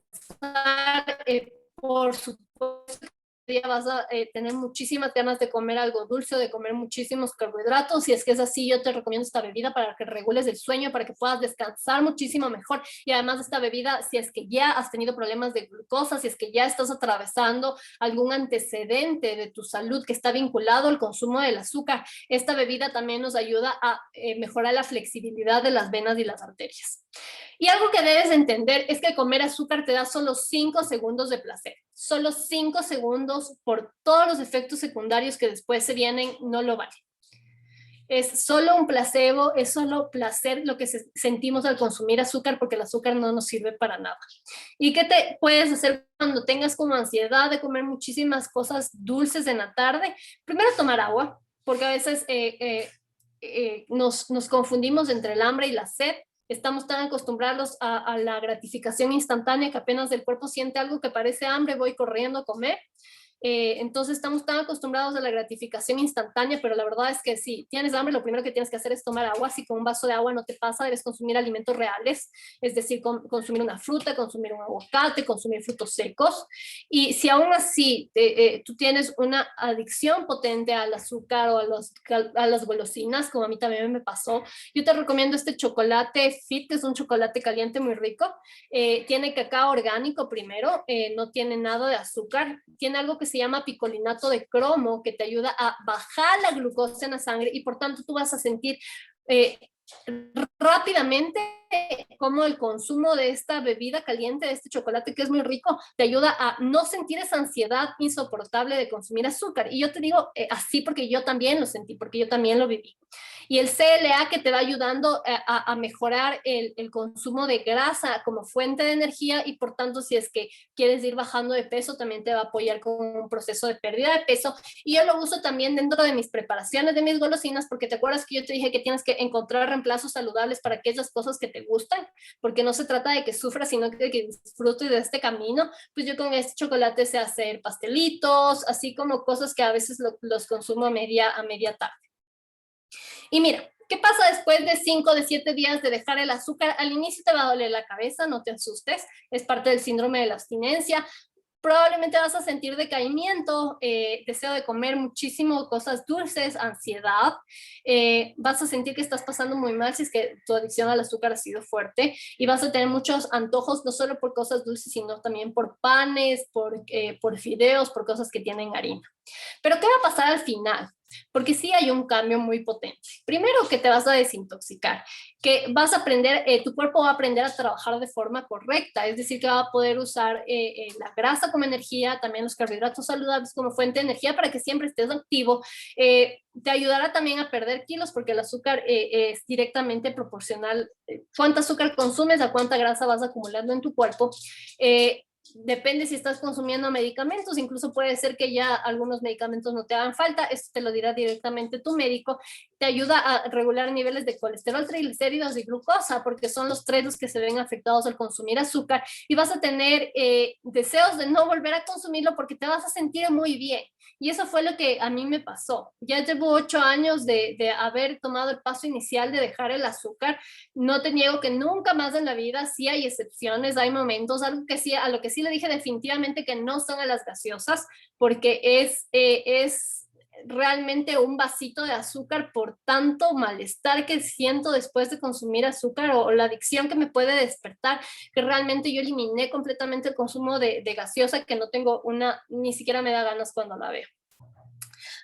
por supuesto que vas a tener muchísimas ganas de comer algo dulce o de comer muchísimos carbohidratos. Si es que es así, yo te recomiendo esta bebida para que regules el sueño, para que puedas descansar muchísimo mejor. Y además esta bebida, si es que ya has tenido problemas de glucosa, si es que ya estás atravesando algún antecedente de tu salud que está vinculado al consumo del azúcar, esta bebida también nos ayuda a mejorar la flexibilidad de las venas y las arterias. Y algo que debes entender es que comer azúcar te da solo 5 segundos de placer. Solo 5 segundos, por todos los efectos secundarios que después se vienen, no lo vale. Es solo un placebo, es solo placer lo que sentimos al consumir azúcar, porque el azúcar no nos sirve para nada. ¿Y qué te puedes hacer cuando tengas como ansiedad de comer muchísimas cosas dulces en la tarde? Primero tomar agua, porque a veces nos confundimos entre el hambre y la sed. Estamos tan acostumbrados a la gratificación instantánea que apenas el cuerpo siente algo que parece hambre, voy corriendo a comer. Entonces estamos tan acostumbrados a la gratificación instantánea, pero la verdad es que si tienes hambre, lo primero que tienes que hacer es tomar agua. Si con un vaso de agua no te pasa, debes consumir alimentos reales, es decir, consumir una fruta, consumir un aguacate, consumir frutos secos. Y si aún así tú tienes una adicción potente al azúcar o a las golosinas, como a mí también me pasó, yo te recomiendo este chocolate Fit, que es un chocolate caliente muy rico. Tiene cacao orgánico primero, no tiene nada de azúcar, tiene algo que se llama picolinato de cromo, que te ayuda a bajar la glucosa en la sangre, y por tanto tú vas a sentir rápidamente como el consumo de esta bebida caliente, de este chocolate que es muy rico, te ayuda a no sentir esa ansiedad insoportable de consumir azúcar. Y yo te digo así porque yo también lo sentí, porque yo también lo viví. Y el CLA, que te va ayudando a mejorar el consumo de grasa como fuente de energía, y por tanto si es que quieres ir bajando de peso, también te va a apoyar con un proceso de pérdida de peso. Y yo lo uso también dentro de mis preparaciones de mis golosinas, porque te acuerdas que yo te dije que tienes que encontrar reemplazos saludables para aquellas cosas que te gustan, porque no se trata de que sufras, sino de que disfrutes de este camino. Pues yo con este chocolate sé hacer pastelitos, así como cosas que a veces los consumo a media tarde. Y mira, ¿qué pasa después de 5 de 7 días de dejar el azúcar? Al inicio te va a doler la cabeza, no te asustes, es parte del síndrome de la abstinencia. Probablemente vas a sentir decaimiento, deseo de comer muchísimo cosas dulces, ansiedad. Vas a sentir que estás pasando muy mal si es que tu adicción al azúcar ha sido fuerte, y vas a tener muchos antojos, no solo por cosas dulces, sino también por panes, por fideos, por cosas que tienen harina. Pero ¿qué va a pasar al final? Porque sí hay un cambio muy potente. Primero, que te vas a desintoxicar, que vas a aprender, tu cuerpo va a aprender a trabajar de forma correcta, es decir, que va a poder usar la grasa como energía, también los carbohidratos saludables como fuente de energía para que siempre estés activo. Te ayudará también a perder kilos, porque el azúcar es directamente proporcional. Cuánta azúcar consumes a cuánta grasa vas acumulando en tu cuerpo. Depende si estás consumiendo medicamentos, incluso puede ser que ya algunos medicamentos no te hagan falta, esto te lo dirá directamente tu médico. te ayuda a regular niveles de colesterol, triglicéridos y glucosa, porque son los tres los que se ven afectados al consumir azúcar, y vas a tener deseos de no volver a consumirlo porque te vas a sentir muy bien. Y eso fue lo que a mí me pasó. Ya llevo 8 años de haber tomado el paso inicial de dejar el azúcar. No te niego que nunca más en la vida, sí hay excepciones, hay momentos, algo que sí, a lo que sí le dije definitivamente que no son a las gaseosas, porque es realmente un vasito de azúcar por tanto malestar que siento después de consumir azúcar o la adicción que me puede despertar, que realmente yo eliminé completamente el consumo de gaseosa, que no tengo una, ni siquiera me da ganas cuando la veo.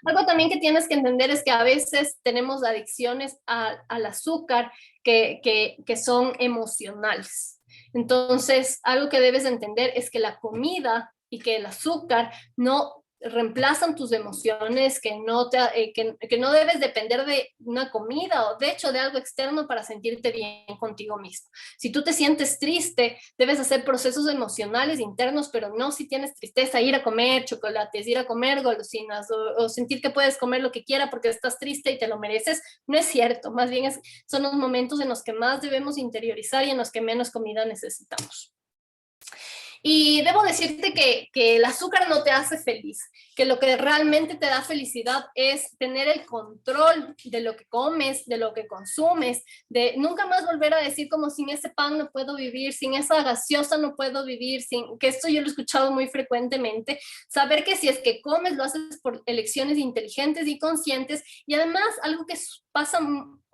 Algo también que tienes que entender es que a veces tenemos adicciones al azúcar que son emocionales. Entonces, algo que debes entender es que la comida y que el azúcar no reemplazan tus emociones, que no debes depender de una comida o de hecho de algo externo para sentirte bien contigo mismo. Si tú te sientes triste, debes hacer procesos emocionales internos, pero no si tienes tristeza, ir a comer chocolates, ir a comer golosinas o sentir que puedes comer lo que quieras porque estás triste y te lo mereces. No es cierto, más bien son los momentos en los que más debemos interiorizar y en los que menos comida necesitamos. Y debo decirte que el azúcar no te hace feliz, que lo que realmente te da felicidad es tener el control de lo que comes, de lo que consumes, de nunca más volver a decir como sin ese pan no puedo vivir, sin esa gaseosa no puedo vivir, que esto yo lo he escuchado muy frecuentemente, saber que si es que comes lo haces por elecciones inteligentes y conscientes, y además algo que pasa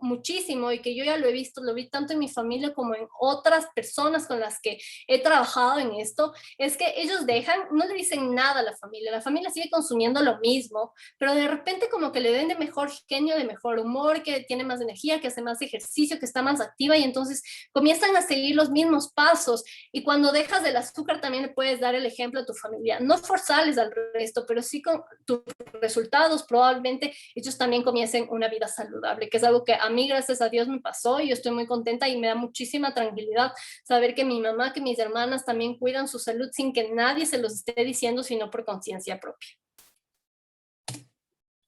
muchísimo y que yo ya lo he visto, lo vi tanto en mi familia como en otras personas con las que he trabajado en esto, es que ellos no le dicen nada a la familia sigue consumiendo lo mismo, pero de repente como que le ven de mejor genio, de mejor humor, que tiene más energía, que hace más ejercicio, que está más activa y entonces comienzan a seguir los mismos pasos, y cuando dejas del azúcar también le puedes dar el ejemplo a tu familia, no forzarles al resto, pero sí con tus resultados probablemente ellos también comiencen una vida saludable, que es algo que a mí gracias a Dios me pasó y yo estoy muy contenta y me da muchísima tranquilidad saber que mi mamá, que mis hermanas también cuidan su salud sin que nadie se los esté diciendo, sino por conciencia propia.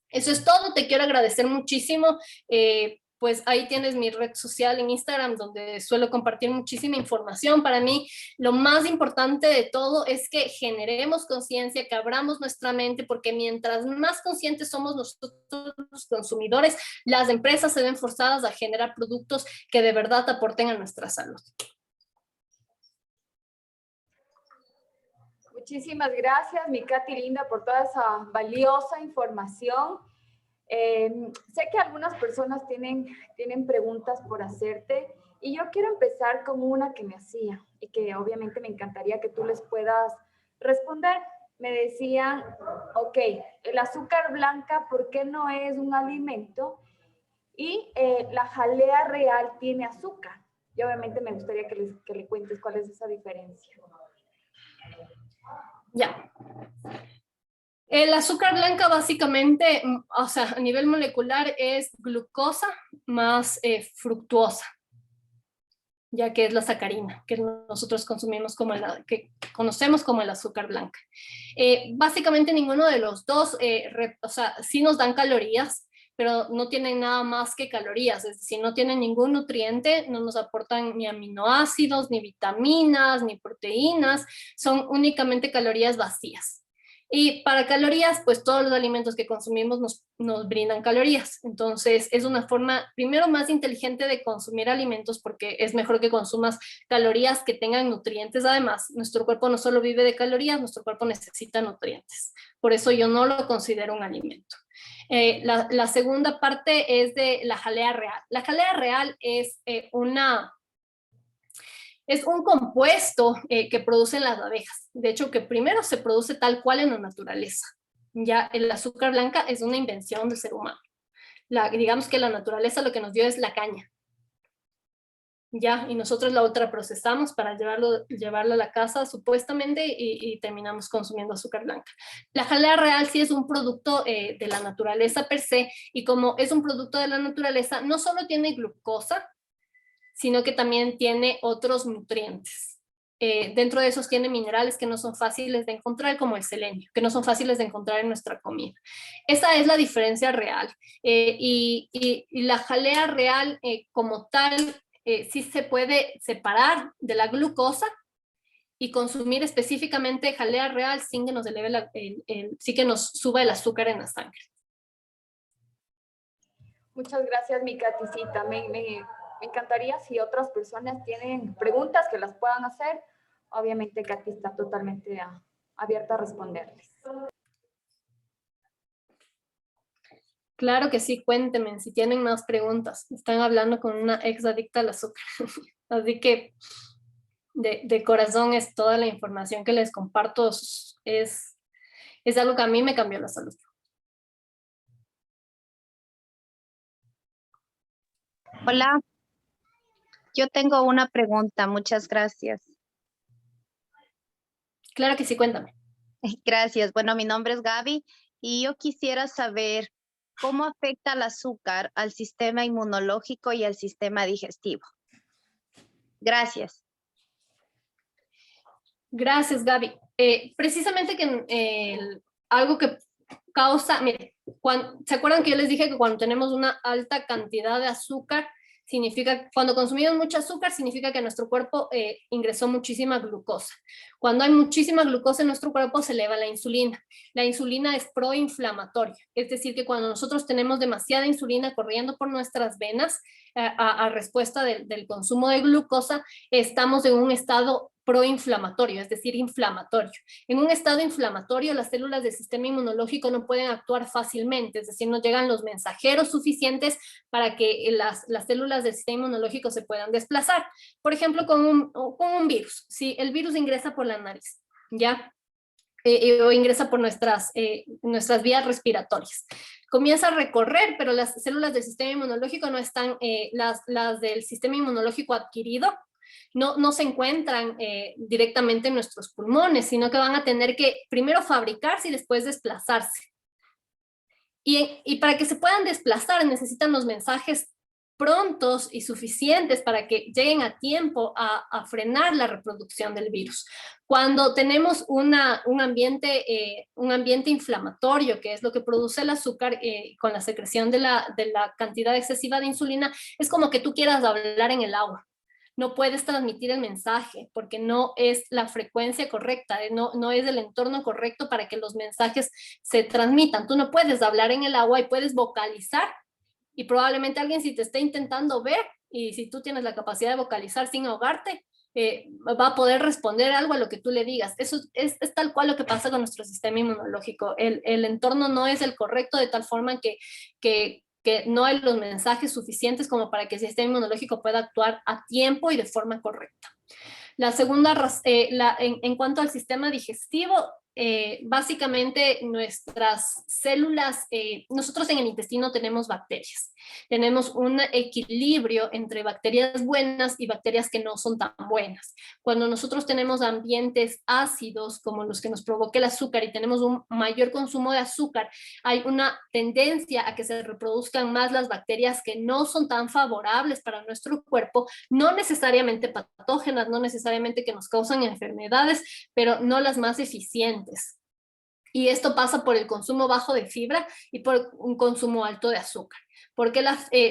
Eso es todo, te quiero agradecer muchísimo. Pues ahí tienes mi red social en Instagram donde suelo compartir muchísima información. Para mí lo más importante de todo es que generemos conciencia, que abramos nuestra mente, porque mientras más conscientes somos nosotros los consumidores, las empresas se ven forzadas a generar productos que de verdad aporten a nuestra salud. Muchísimas gracias, mi Katy linda, por toda esa valiosa información. Sé que algunas personas tienen preguntas por hacerte y yo quiero empezar con una que me hacía y que obviamente me encantaría que tú les puedas responder. Me decían, ok, el azúcar blanca, ¿por qué no es un alimento? Y la jalea real tiene azúcar. Y obviamente me gustaría que le cuentes cuál es esa diferencia. Ya. El azúcar blanca básicamente, o sea, a nivel molecular es glucosa más fructuosa, ya que es la sacarina, que nosotros consumimos que conocemos como el azúcar blanca. Básicamente ninguno de los dos, o sea, sí nos dan calorías, pero no tienen nada más que calorías, es decir, no tienen ningún nutriente, no nos aportan ni aminoácidos, ni vitaminas, ni proteínas, son únicamente calorías vacías. Y para calorías, pues todos los alimentos que consumimos nos brindan calorías. Entonces, es una forma, primero, más inteligente de consumir alimentos porque es mejor que consumas calorías que tengan nutrientes. Además, nuestro cuerpo no solo vive de calorías, nuestro cuerpo necesita nutrientes. Por eso yo no lo considero un alimento. La segunda parte es de la jalea real. La jalea real es un compuesto que producen las abejas. De hecho, que primero se produce tal cual en la naturaleza. Ya el azúcar blanca es una invención del ser humano. Digamos que la naturaleza lo que nos dio es la caña. Ya, y nosotros la ultraprocesamos para llevarlo a la casa supuestamente y terminamos consumiendo azúcar blanca. La jalea real sí es un producto de la naturaleza per se, y como es un producto de la naturaleza, no solo tiene glucosa, sino que también tiene otros nutrientes. dentro de esos tiene minerales que no son fáciles de encontrar, como el selenio, que no son fáciles de encontrar en nuestra comida. Esa es la diferencia real. Y la jalea real como tal sí se puede separar de la glucosa y consumir específicamente jalea real sin que nos eleve sí que nos suba el azúcar en la sangre. Muchas gracias, mi Katicita. Me encantaría si otras personas tienen preguntas que las puedan hacer. Obviamente, Katy está totalmente abierta a responderles. Claro que sí, cuéntenme si tienen más preguntas. Están hablando con una ex adicta al azúcar. Así que de corazón es toda la información que les comparto. Es algo que a mí me cambió la salud. Hola, yo tengo una pregunta, muchas gracias. Claro que sí, cuéntame. Gracias. Bueno, mi nombre es Gaby y yo quisiera saber cómo afecta el azúcar al sistema inmunológico y al sistema digestivo. Gracias. Gracias, Gaby. Precisamente que algo que causa, mire, ¿se acuerdan que yo les dije que cuando tenemos una alta cantidad de azúcar, cuando consumimos mucho azúcar, significa que nuestro cuerpo ingresó muchísima glucosa. Cuando hay muchísima glucosa en nuestro cuerpo, se eleva la insulina. La insulina es proinflamatoria, es decir, que cuando nosotros tenemos demasiada insulina corriendo por nuestras venas, a respuesta del consumo de glucosa, estamos en un estado proinflamatorio, es decir, inflamatorio. En un estado inflamatorio, las células del sistema inmunológico no pueden actuar fácilmente, es decir, no llegan los mensajeros suficientes para que las células del sistema inmunológico se puedan desplazar. Por ejemplo, con un virus. Si el virus ingresa por la nariz, ¿ya? O ingresa por nuestras vías respiratorias. Comienza a recorrer, pero las células del sistema inmunológico no están, las del sistema inmunológico adquirido, no se encuentran directamente en nuestros pulmones, sino que van a tener que primero fabricarse y después desplazarse. Y para que se puedan desplazar necesitan los mensajes prontos y suficientes para que lleguen a tiempo a frenar la reproducción del virus. Cuando tenemos un ambiente inflamatorio, que es lo que produce el azúcar con la secreción de la cantidad excesiva de insulina, es como que tú quieras hablar en el agua. No puedes transmitir el mensaje porque no es la frecuencia correcta, no es el entorno correcto para que los mensajes se transmitan. Tú no puedes hablar en el agua y puedes vocalizar, y probablemente alguien, si te está intentando ver y si tú tienes la capacidad de vocalizar sin ahogarte, va a poder responder algo a lo que tú le digas. Eso es tal cual lo que pasa con nuestro sistema inmunológico. El entorno no es el correcto, de tal forma que no hay los mensajes suficientes como para que el sistema inmunológico pueda actuar a tiempo y de forma correcta. La segunda, en cuanto al sistema digestivo, básicamente nuestras células, nosotros en el intestino tenemos bacterias. Tenemos un equilibrio entre bacterias buenas y bacterias que no son tan buenas. Cuando nosotros tenemos ambientes ácidos como los que nos provoca el azúcar y tenemos un mayor consumo de azúcar, hay una tendencia a que se reproduzcan más las bacterias que no son tan favorables para nuestro cuerpo, no necesariamente patógenas, no necesariamente que nos causan enfermedades, pero no las más eficientes. Y esto pasa por el consumo bajo de fibra y por un consumo alto de azúcar. Porque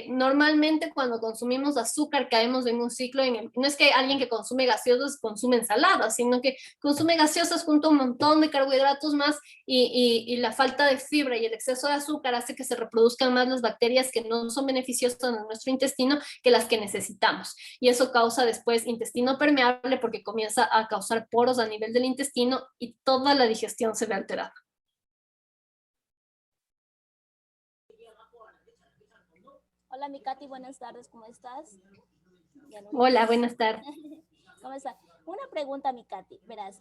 normalmente cuando consumimos azúcar caemos en un ciclo, no es que alguien que consume gaseosas consume ensaladas, sino que consume gaseosas junto a un montón de carbohidratos más y la falta de fibra y el exceso de azúcar hace que se reproduzcan más las bacterias que no son beneficiosas en nuestro intestino que las que necesitamos. Y eso causa después intestino permeable porque comienza a causar poros a nivel del intestino y toda la digestión se ve alterada. Hola, mi Katy, buenas tardes, ¿cómo estás? Hola, buenas tardes. ¿Cómo estás? Una pregunta, mi Katy, verás,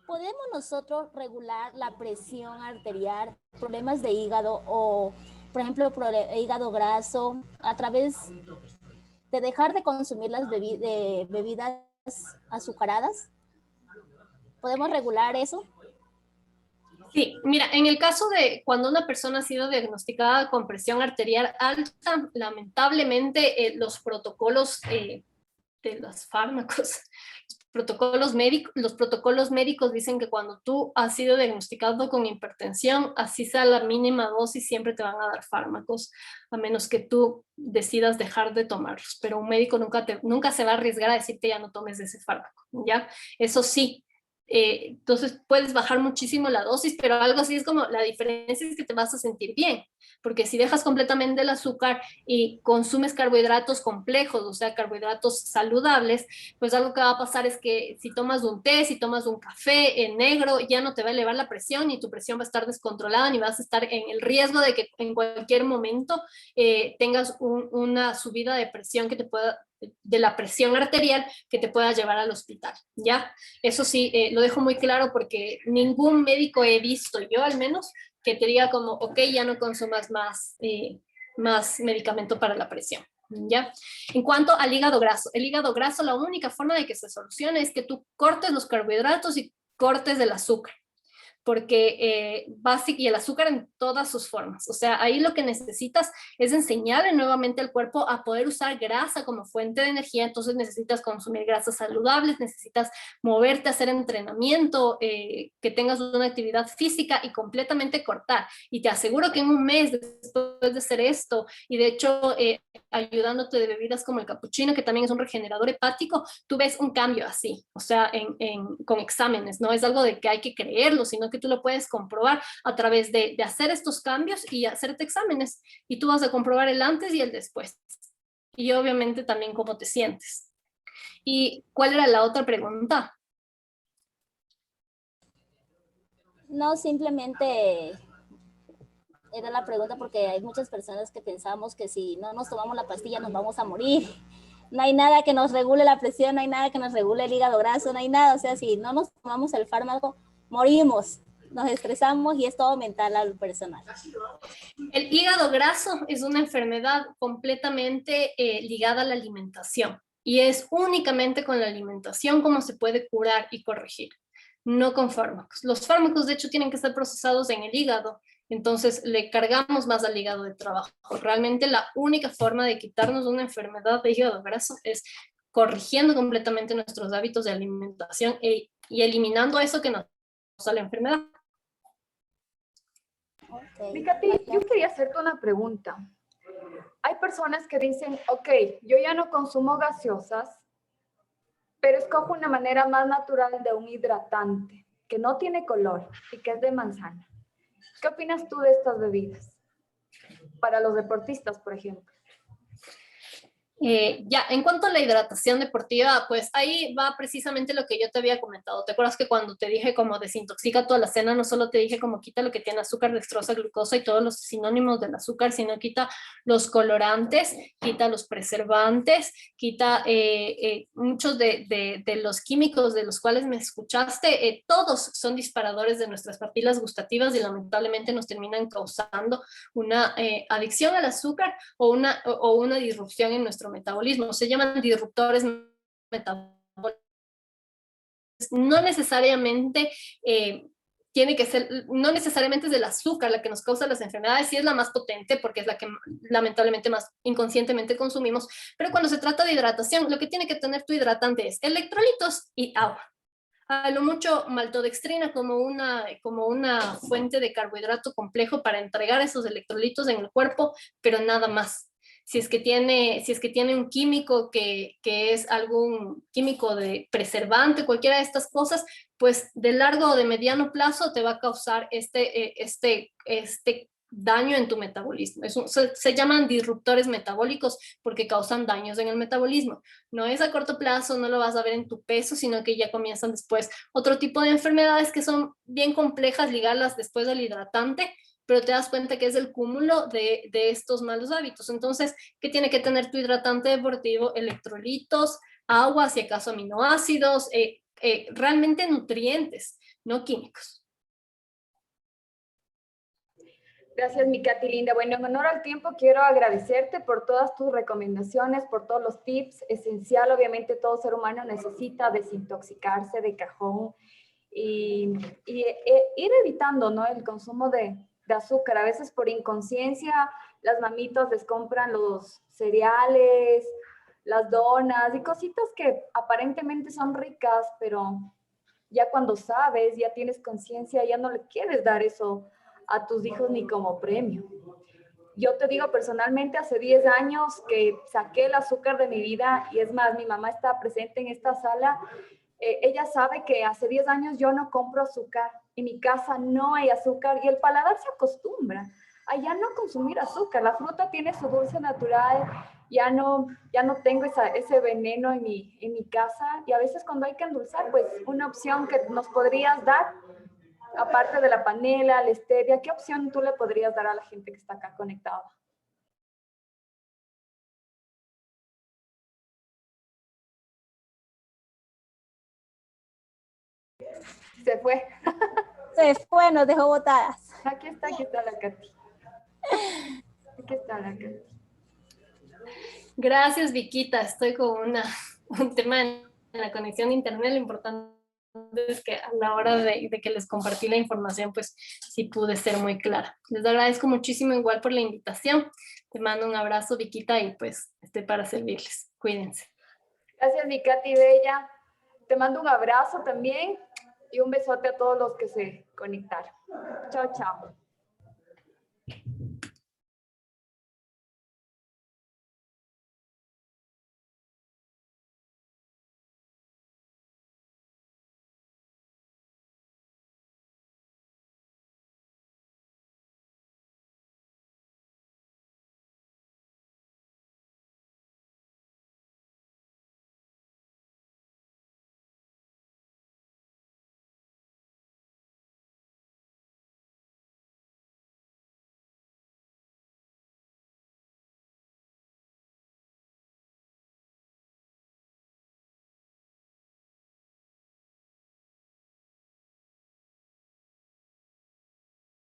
¿podemos nosotros regular la presión arterial, problemas de hígado o, por ejemplo, hígado graso a través de dejar de consumir las bebidas azucaradas? ¿Podemos regular eso? Sí, mira, en el caso de cuando una persona ha sido diagnosticada con presión arterial alta, lamentablemente los protocolos de los fármacos, los los protocolos médicos dicen que cuando tú has sido diagnosticado con hipertensión, así sea la mínima dosis, siempre te van a dar fármacos, a menos que tú decidas dejar de tomarlos. Pero un médico nunca se va a arriesgar a decirte ya no tomes ese fármaco, ¿ya? Eso sí. Entonces puedes bajar muchísimo la dosis, pero algo así es como la diferencia es que te vas a sentir bien, porque si dejas completamente el azúcar y consumes carbohidratos complejos, o sea, carbohidratos saludables, pues algo que va a pasar es que si tomas un té, si tomas un café en negro, ya no te va a elevar la presión y tu presión va a estar descontrolada ni vas a estar en el riesgo de que en cualquier momento tengas una subida de presión que te pueda de la presión arterial que te pueda llevar al hospital, ¿ya? Eso sí, lo dejo muy claro porque ningún médico he visto, yo al menos, que te diga como, ok, ya no consumas más medicamento para la presión, ¿ya? En cuanto al hígado graso, el hígado graso, la única forma de que se solucione es que tú cortes los carbohidratos y cortes el azúcar, porque y el azúcar en todas sus formas. O sea, ahí lo que necesitas es enseñarle nuevamente al cuerpo a poder usar grasa como fuente de energía, entonces necesitas consumir grasas saludables, necesitas moverte, hacer entrenamiento, que tengas una actividad física y completamente cortar. Y te aseguro que en un mes después de hacer esto, y de hecho ayudándote de bebidas como el capuchino, que también es un regenerador hepático, tú ves un cambio así, o sea, con exámenes, no es algo de que hay que creerlo, sino que tú lo puedes comprobar a través de hacer estos cambios y hacerte exámenes, y tú vas a comprobar el antes y el después, y obviamente también cómo te sientes. ¿Y cuál era la otra pregunta? No, simplemente era la pregunta porque hay muchas personas que pensamos que si no nos tomamos la pastilla nos vamos a morir. No hay nada que nos regule la presión, no hay nada que nos regule el hígado graso, no hay nada. O sea, si no nos tomamos el fármaco, morimos, nos estresamos y es todo mental al personal. El hígado graso es una enfermedad completamente ligada a la alimentación y es únicamente con la alimentación como se puede curar y corregir, no con fármacos. Los fármacos, de hecho, tienen que ser procesados en el hígado, entonces le cargamos más al hígado de trabajo. Realmente la única forma de quitarnos una enfermedad de hígado graso es corrigiendo completamente nuestros hábitos de alimentación y eliminando eso que nos causa la enfermedad. Okay. Katy, yo quería hacerte una pregunta. Hay personas que dicen, ok, yo ya no consumo gaseosas, pero escojo una manera más natural de un hidratante que no tiene color y que es de manzana. ¿Qué opinas tú de estas bebidas? Para los deportistas, por ejemplo. Ya, en cuanto a la hidratación deportiva, pues ahí va precisamente lo que yo te había comentado. ¿Te acuerdas que cuando te dije como desintoxica toda la cena, no solo te dije como quita lo que tiene azúcar, dextrosa, glucosa y todos los sinónimos del azúcar, sino quita los colorantes, quita los preservantes, quita muchos de los químicos de los cuales me escuchaste, todos son disparadores de nuestras papilas gustativas y lamentablemente nos terminan causando una adicción al azúcar o una disrupción en nuestro metabolismo. Se llaman disruptores metabólicos. No necesariamente tiene que ser, no necesariamente es del azúcar la que nos causa las enfermedades, sí es la más potente porque es la que lamentablemente más inconscientemente consumimos, pero cuando se trata de hidratación, lo que tiene que tener tu hidratante es electrolitos y agua. A lo mucho maltodextrina como una fuente de carbohidrato complejo para entregar esos electrolitos en el cuerpo, pero nada más. Si es que tiene un químico que es algún químico de preservante, cualquiera de estas cosas, pues de largo o de mediano plazo te va a causar este daño en tu metabolismo. Se llaman disruptores metabólicos porque causan daños en el metabolismo. No es a corto plazo, no lo vas a ver en tu peso, sino que ya comienzan después otro tipo de enfermedades que son bien complejas, ligarlas después del hidratante, pero te das cuenta que es el cúmulo de estos malos hábitos. Entonces, ¿qué tiene que tener tu hidratante deportivo? Electrolitos, agua, si acaso aminoácidos, realmente nutrientes, no químicos. Gracias, mi Katy linda. Bueno, en honor al tiempo, quiero agradecerte por todas tus recomendaciones, por todos los tips. Esencial, obviamente, todo ser humano necesita desintoxicarse de cajón y ir evitando, ¿no?, el consumo de azúcar. A veces por inconsciencia, las mamitas les compran los cereales, las donas y cositas que aparentemente son ricas, pero ya cuando sabes, ya tienes conciencia, ya no le quieres dar eso a tus hijos ni como premio. Yo te digo personalmente, hace 10 años que saqué el azúcar de mi vida, y es más, mi mamá está presente en esta sala. Ella sabe que hace 10 años yo no compro azúcar, en mi casa no hay azúcar, y el paladar se acostumbra a ya no consumir azúcar. La fruta tiene su dulce natural, ya no tengo ese veneno en mi casa, y a veces cuando hay que endulzar, pues una opción que nos podrías dar, aparte de la panela, la stevia, ¿qué opción tú le podrías dar a la gente que está acá conectada? Se fue. Se fue, nos dejó botadas. Aquí está la Katy. Aquí está la Katy. Gracias, Viquita. Estoy con un tema en la conexión de internet. Lo importante es que a la hora de que les compartí la información, pues sí pude ser muy clara. Les agradezco muchísimo igual por la invitación. Te mando un abrazo, Viquita, y pues estoy para servirles. Cuídense. Gracias, mi Katy Bella. Te mando un abrazo también y un besote a todos los que se conectaron. Chao, chao.